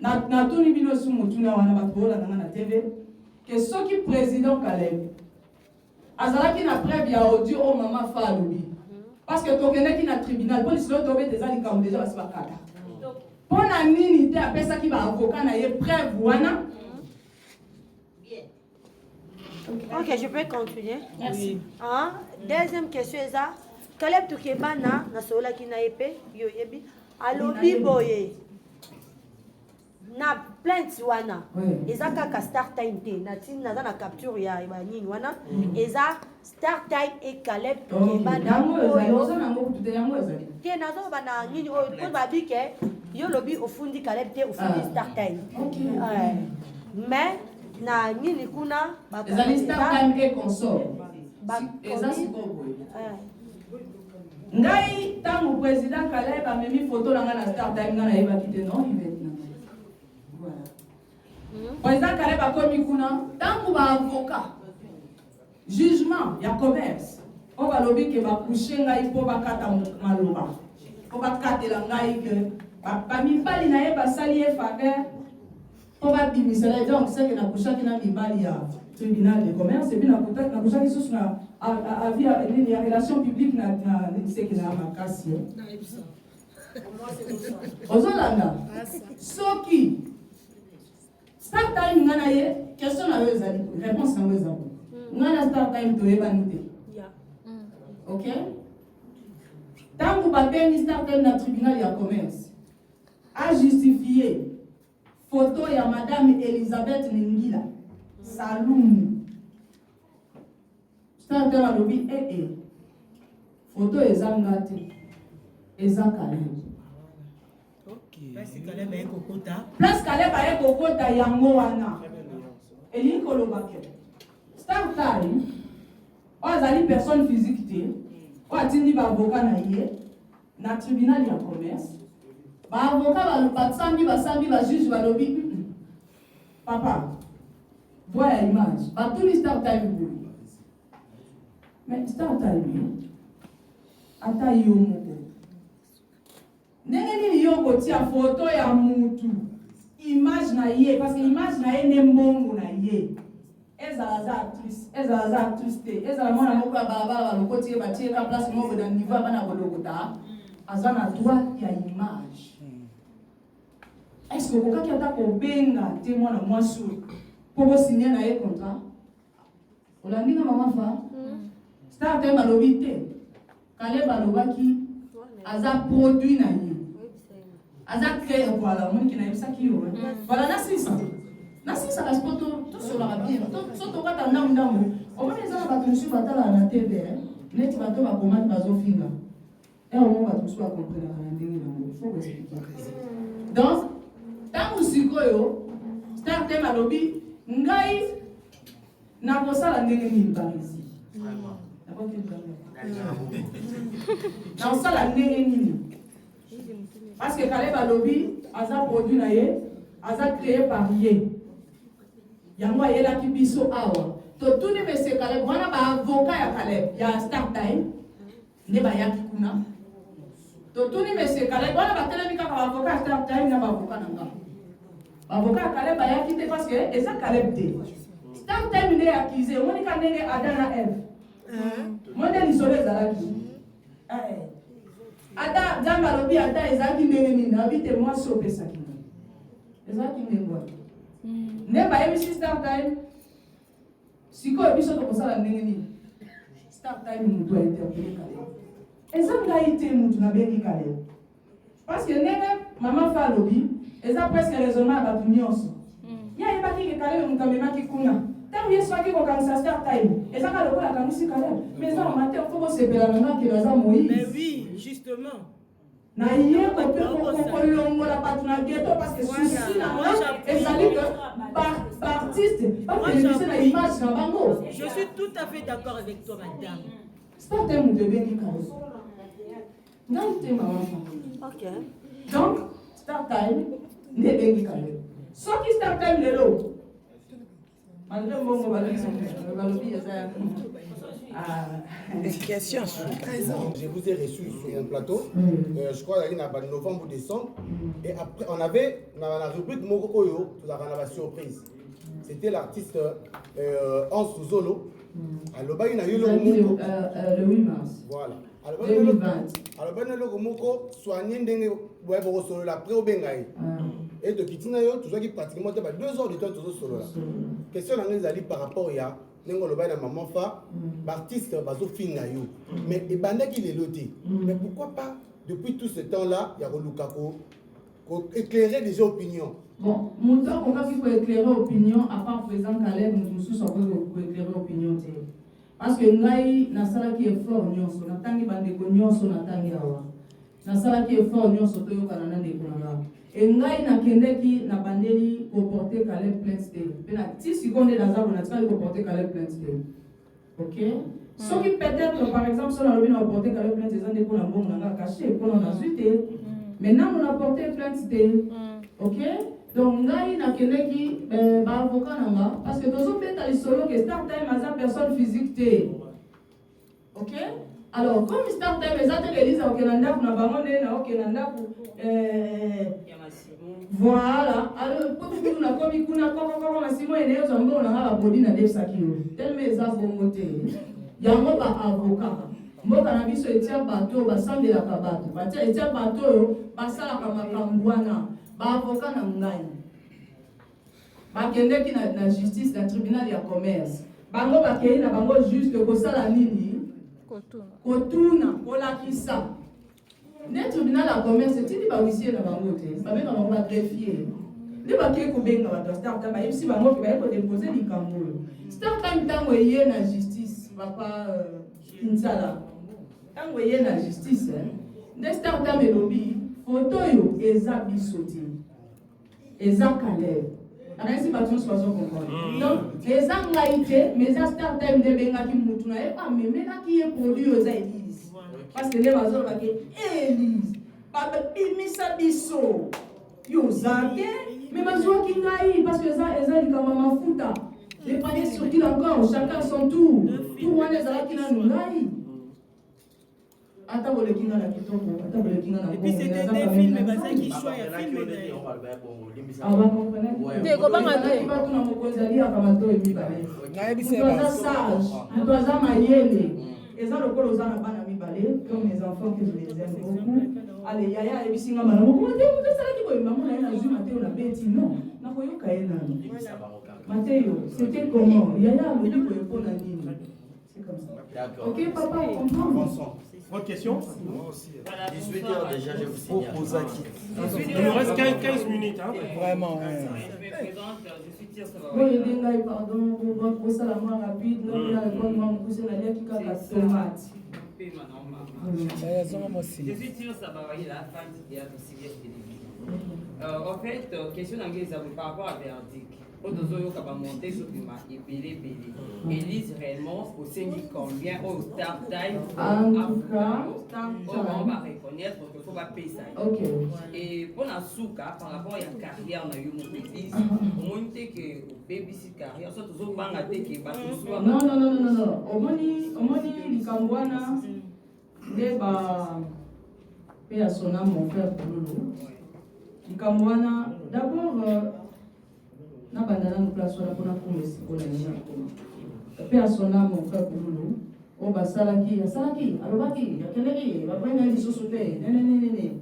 na tuni bino su motuna wana bato bolanda nga na tv ke soki président Caleb azalaki na preuve ya audio o mama fa alobi parce que tokendeki na tribunal po lisolo tobeta eza likambo deja basi bakata mpo na nini te apesaki baavoka na ye preuve wana. Ok, je peux continuer. Merci. Deuxième question est ça. Caleb Toukebana, na sola ki na épée, yo yebi, alobi boye. Na plainte wana. Eza kaka start time te. Na tin na na capture ya ba nini wana. Eza start time et Caleb Toukebana. Ke na zo bana nini o ko ba bi ke yo lobi ofundi Caleb te ofundi start time. Mais na nini kuna ezali start time et consort eza sikoyo ngai tango président Caleb amemi photo nanga na start time nga nayebaki te non ivete na voilà président Caleb akomi kuna tango baavoka jugement ya commerce o balobi ke bakushe ngai mpo bakata maloba mpo bakatela ngai ke bamibali na ye basali ye faveur on va démissionner donc c'est que na kushaki na mibali ya tribunal de commerce et puis na kushaki sous na avia ni relation publique na c'est que na makasi ozolanda soki Start time ngana ye question na yo ezali réponse na yo ezali. Ngana start time to yebani te. OK? Tant que babengi start time na tribunal ya commerce a justifié photo ya madame Elisabeth Ningila Salum. Start time alobi photo ezanga te. Eza Caleb. Place Caleb aye kokota yango wana. Elingi koloba ke. Start time azali personne physique te. O atindi ba avocat na ye na tribunal ya commerce. Ba avocat basambi ba juge balobi. Papa, voilà image. Ba tout start time bouli. Mais start time ata yo moko. Ndenge nini yo kotia photo ya mutu image na ye parce que image na ye ne mbongo na ye ezala actrice te ezala mwana moko ya balabala balokoti ye batie ka place moko na niveau ya bana kolokota aza na droit ya image. Est-ce que okokaki ata kobenga te mwana mwasi po bosinye na ye contrat olandinga mama fa start time alobi te kale balobaki aza produit na ye aza créé voilà mon qui na yebisa ki yo voilà na sisa la sport tout sur la bien tout to kata ndambo o mona eza na bato nsu batala na TV net bato ba commande bazo finga on va tout soit comprendre na ndenge na faut expliquer donc tangu sikoyo start time alobi ngai na kosala ndenge ni banisi na osala ndenge nini parce que Caleb alobi aza produit na ye aza créé par ye yango ayelaki biso awa totuni monsieur Caleb wana baavocat ya Caleb ya start time nde bayaki kuna totuni monsieur Caleb wana batelemi kaka baavocat ya start time na baavocat na nga baavocat ya Caleb bayaki te parce que eza Caleb te start time nde accusé omonika ndenge Adam na Eve monde lisolo ezalaki ata nzambe alobi ata ezalaki ndenge nini abi te mwasi opesaki ezalaki ndenge wapi nde bayebisi start time sikoyo biso tokosala ndenge nini start time mutu ainterpele Caleb eza ngai te mutu nabengi Caleb parce que ndenge mama fa alobi eza presque raisonnement ya bato nyonso ye ayebaki ke Caleb mutu amemaki kuna ntango yesu aki kokanisa start time ezaka lokola akangisi Caleb mais eza mama te fo kosepela na nga kelo aza Moïse. Mais oui, justement. Na ye kolongola bato na ghetto parce que souci na moi ezali que artiste pas télévisé na image na bango. Je suis tout à fait d'accord avec toi, madame. Start time de bengi Caleb. Ngai te mama. OK. Donc start time ne bengi Caleb. Soki start time lelo malgré bongo balobi eza Question. Je vous ai reçu sur mon plateau, je crois qu'il y a novembre ou décembre, et après on avait dans la rubrique Moko Oyo, tout la surprise. C'était l'artiste Hans Zolo. Alors, il y a eu le 8 mars. Voilà. 2020. Alors, il y a eu Moko soigné la pré au Bengaï. Et de Kitina, tout ça qui pratiquement 2 heures de temps, tout ça solo là. Question par rapport à maman fa artiste bazo finga yo mais ebandaki le loti mais pourquoi pas depuis tout ce temps là il y a Lukako éclairer des opinions bon mon temps on va éclairer opinion à part présent Caleb nous sous pour éclairer opinion parce que ngai na sala qui est fort nyonso na tangi bande ko nyonso na tangi awa na sala qui est fort nyonso to yo kana na ndeko na et ngai na kendeki na bandeli ko porter Caleb plainte pe na 10 secondes dans ça on a pas ko porter Caleb plainte OK ce qui peut-être par exemple sur la lobby na porter Caleb plainte des ande ko na mbongo na caché ko na zuite maintenant on a porté plainte OK donc ngai na kendeki ba avocat nanga parce que tozo peta li solo que start time as personne physique té OK alors comme start time ezate Elisa okenanda kuna bangonde na okenanda ku voilà alors pour nous na komi kuna koko masimo ene zombo na ngaba body na def sakio tellement eza bongote yango ba avocat mboka na biso etia bato basambela ka bato batia etia bato basala ka makambwana ba avocat na ngai bakendeki na justice na tribunal ya commerce bango bakei na bango juste kosala nini kotuna kolakisa nde tribunal ya commerce etindi bahuissier na bango te babenga bango bagreffier nde bakei kobenga bato ya startime bayebisi bango ke baye kodepose likambo oyo startime ntango eye na justice papa kinsala ntango eye na justice nde startime elobi foto oyo eza biso te eza Caleb anayesi bato nyonso bazokomprendre donc eza ngai te mais eza startime nde ebengaki mutu na ye bamemelaki ye produit oyo eza Elise parce que nde bazolobaki Elise babimisa biso yo oza te mais bazwaki ngai parce que eza likambo ya mafuta les paniers circulent encore chacun son tour pour wana ezalaki nanu ngai ata bolekinga na kitoko ata bolekinga na et puis c'était des films bazaki choix ya film te kobanga te bato na mokonzi aliaka matoyi mibale moto aza sage moto aza mayele eza lokola oza na bana mibale comme mes enfants que je les aime beaucoup ale yaya ayebisinga bana moko te moto asalaki boyemba mona ye nazwi mateyo na beti non nakoyoka ye nano mateyo c'était comment yaya alobi boye mpona nini c'est comme ça ok papa on comprend. Autre question? 18h déjà, je vous signale. Il nous reste 15 minutes. Hein? Vraiment. Oui, pardon, pour ça, la moins rapide, nous avons moi, pousser la lèvre qui a la tomate. Je suis sûr que ça va aller la fin du théâtre aussi bien télévision. En fait, question d'anglais, par rapport à verdict. Otozoyo monter sur le marché, Elise réellement au Sénégal combien au start time en tout cas, on va reconnaître qu'il faut pas payer ça. Ok. Et pour la souka, par rapport à la carrière, on a eu mon Elise, au moins que baby si carrière, soit toujours banga te que ba soit. Non. Omoni likambwana ndeba pe asona mon frère Pululu. Likambwana d'abord na bandana no place wana pona komesi pona nina koma pe asona mon frère Pululu o basalaki alobaki yakeleki baprenga lisusu te nene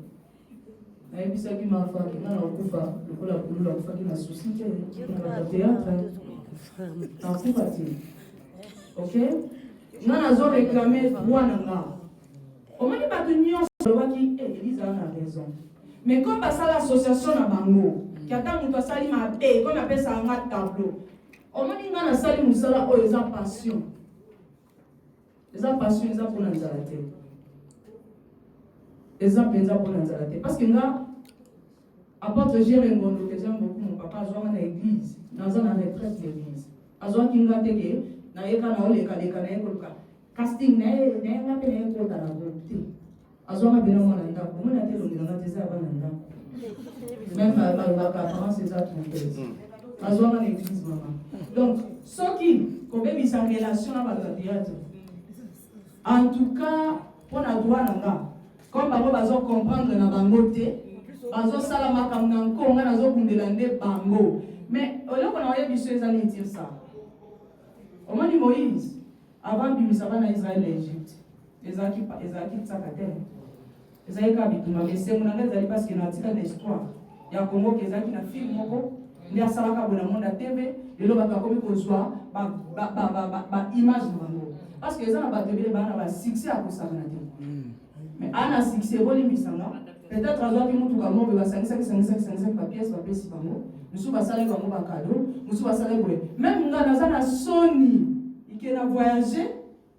nayebisaki mafaki nga na okufa lokola Pululu akufaki na susi te na théâtre akufa te ok nga nazoreklame wana nga omoni bato nyonso alobaki Elise ana raison mais comme basala association na bango kiata mutu asali mabe comme apesa nga tableau omoni nga nasali musala oyo eza passion eza mpona nzala te eza mpenza mpona nzala te parce que nga apôtre Géré Ngondo que j'aime beaucoup mon papa azwanga na église naza na retraite d'église azwaki nga teke nayeka na olekaleka naye koluka casting naye nga mpe naye kota na groupe te azwanga pena mwana ndako omoni ate elongelanga te eza ya bana ndako même balobaka apparence eza trompeuse azwanga na église mama donc soki kobebisa relation na bato ya théâtre en tout cas mpona droit na nga comme bango bazocomprendre na bango te bazosala makambo na nkonga nazokundela nde bango mais oloko na oyebi biso eza nini tire ça omoni Moïse avant bimisa bana Israël na Égypte ezalaki tsaka te ezalaki kaka bitumba mais esengo na nga ezali parce que natika na histoire ya Congo ke ezalaki na film moko nde asalaka boye na monde ya tv lelo bato bakomi kozwa baimage na bango parce que eza na bato ebele baa na basuccès ya kosangana te mais ana succès ebolimbisanga peut-être azwaki mutuka mobe basangisaki bapiese bapesi bango mosusu basalaki bango bakado mosusu basalaki boye même nga naza na soni ike na voyage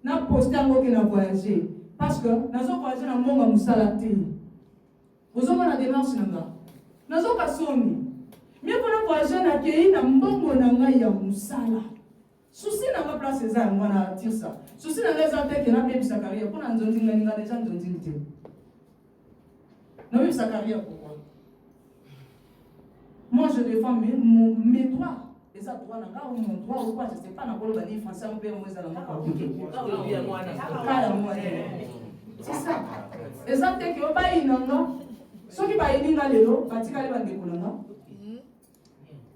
na poste yango ke na voyage parce que nazo voyage na mbongo mosala te ozomona démarche na nga nazoka soni mie mpona voyage nakei na mbongo na ngai ya mosala susi na nga place eza yango wana tirsa susi na nga eza te ke nabebisa carrière mpona nzonzinga ninga deja nzonzingi te nabebisa carrière pourquoi moi je défends mes droits eza droit na nga ou mon droit ou quoi je sais pas nakoloba ni français mpe mo ezala moko kala mwana c'est ça eza te ke obayi na nga soki bayini nga lelo batikali bandeko na nga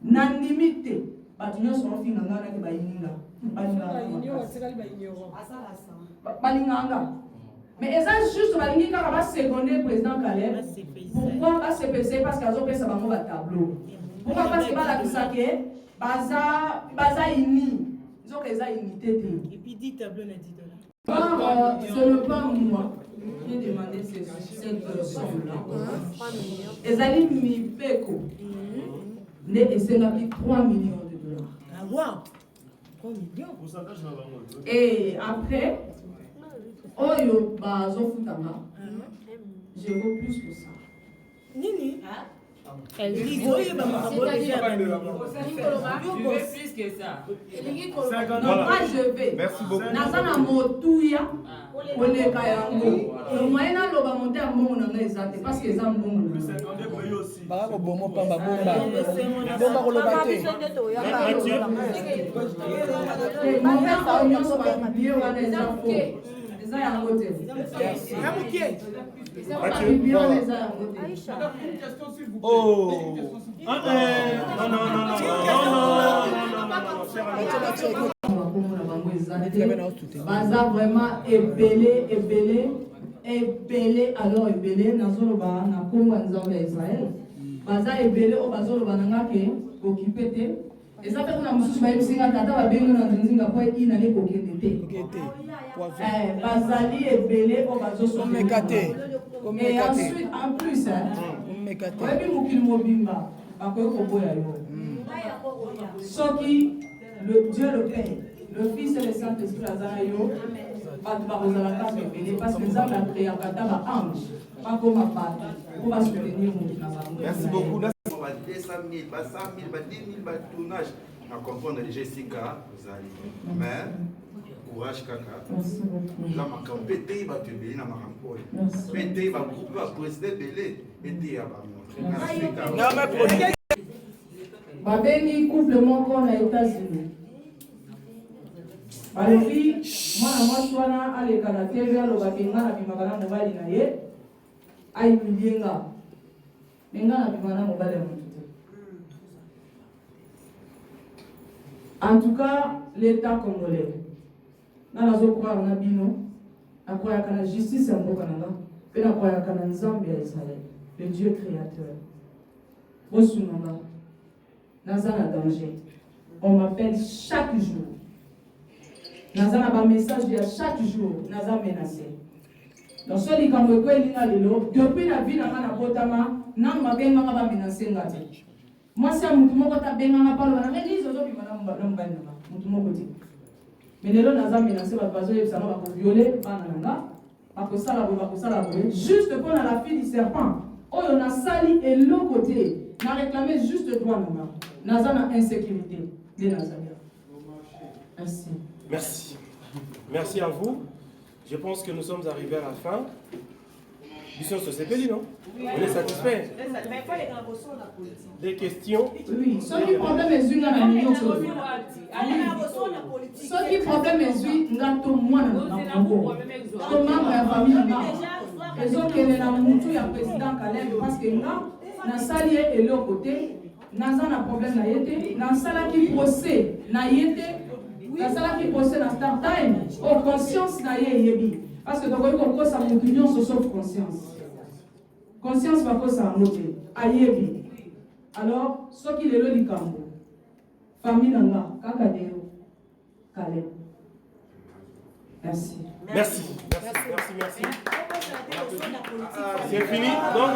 nandimi te bato nyonso bafinga nga naki bayini nga balinganga mais eza juste balingi kaka baseconde président Caleb pourquoi basepese parce que azopesa bango batableau pourquoi parce que balakisa ke baza ini. Nzoka eza unité te. Et puis 10 tableaux, na 10 $. Ce n'est pas moi qui ai demandé cette somme-là. Ezali mibeko. Ne esengaki 3 millions de $. Ah, wow! 3 millions. Et après, oyo bazofutanga, je veux plus que ça. Nini? Elle dit Tu veux plus que ça. Moi je vais. Merci beaucoup. Nazana motuya. Oleka yango. Moyena loba monte ya mbongo na ngai ezate parce que eza mbongo na ngai. Baka ko bomo pamba bomba. Bomba ko loba te. Mon père a nyonso ba biye wana eza fo. Eza yango te. Biye wana eza yango te. Oh. Baza vraiment ebele alors ebele nazoloba na kongo nzambe ya Israël baza ebele o bazoloba nanga ke occupé te eza pe kuna mususu bayebisinga tata babengi na nzinga po ina ne kokende te bazali ebele o bazosomeka te et ensuite en plus oyebi mokili mobimba bakoki koboya yo soki le Dieu le Père, le Fils et le Saint-Esprit azalayo, parce que nous avons créé un ange, pas comme un pâte, pour soutenir mon. Merci beaucoup. 200 000, 100 000, 10 000 tournages. À comprendre les Jessica, vous allez. Mais, courage, Kaka. Là, ma campagne, il va te bénir dans ma campagne. Il va grouper, va présider Belé. Et il va montrer. Babeni couple moko na États-Unis. Balobi mwana mwasi wana aleka na TV alobaki nga na bimaka na mobali na ye ayimbie nga me nga na bima na mobali ya motu te. En tout cas, l'État congolais nga nazokroire na bino nakoyaka na justice ya mboka na nga mpe nakoyaka na nzambe ya Israël, le Dieu créateur. Bosunanga Nazana danger. On m'appelle chaque jour. Nazana ba message de chaque jour. Nazana menacé. Donc celui qui me connaît lelo depuis la vie na na botama na mabenga ba menacé ngati. Moi c'est mutu moko ta benga na palo na ngezi zozo bima na mbana mutu moko ti. Mais lelo nazana menacé ba bazo yebisa ba ko violer bana nanga. Ba ko sala juste pour la fille du serpent. Oyo na sali et l'autre côté. Na réclamer juste droit nanga. Nazana insécurité de Nazareth. Merci. Merci. Merci à vous. Je pense que nous sommes arrivés à la fin. Mission Sosepeli, non? On est satisfait. Des questions? Oui. Ce qui problème est une à l'union. Ce qui problème est une gato moi na Congo. Comment ma famille là? Ils ont qu'elle est la moutou ya président Caleb parce que là, na sali et l'autre côté. Nazana problème na yete, na sala qui procès na yete, na sala qui procès na start time, au conscience na yebi. Parce que donc on cause sa opinion sauf conscience. Conscience va cause sa moté, ayebi. Alors, ce qui est le likambo, famille nanga, kakadeo, Caleb. Merci. Merci. C'est fini. Donc,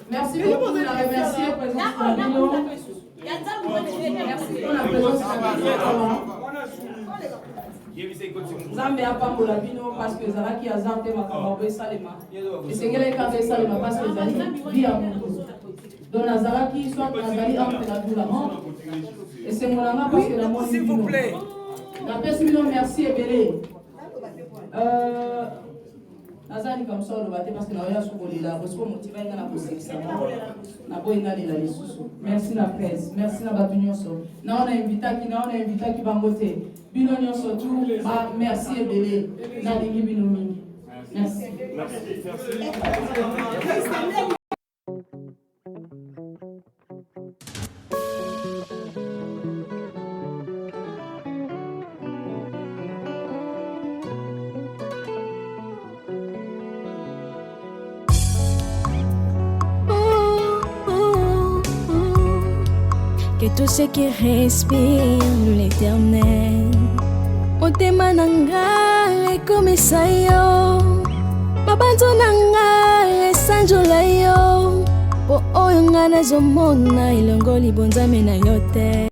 merci beaucoup de la remercier, président. Merci pour la présence. Nzambe apambola bino parce que ezalaki aza te makambo esalema esengelaki kaka esalema parce que ezali vi ya moto donc nazalaki soit nazali entre la vie la mort esengolanga parce que namoni bino napesi bino merci ebele nazali comme ça oloba te parce que naoya sokolela bosiko motiva nga na kosekisama naboyinga lela lisusu merci na presse merci na bato nyonso naona invitaki bango te bino nyonso tu merci ebele nalingi bino mingi merci. Merci. que tous ceux qui respirent l'éternel. Motema nanga ekomisa yo, mabanzo nanga esanjola yo, po oyo nga nazomona elongo libonzame na yo te.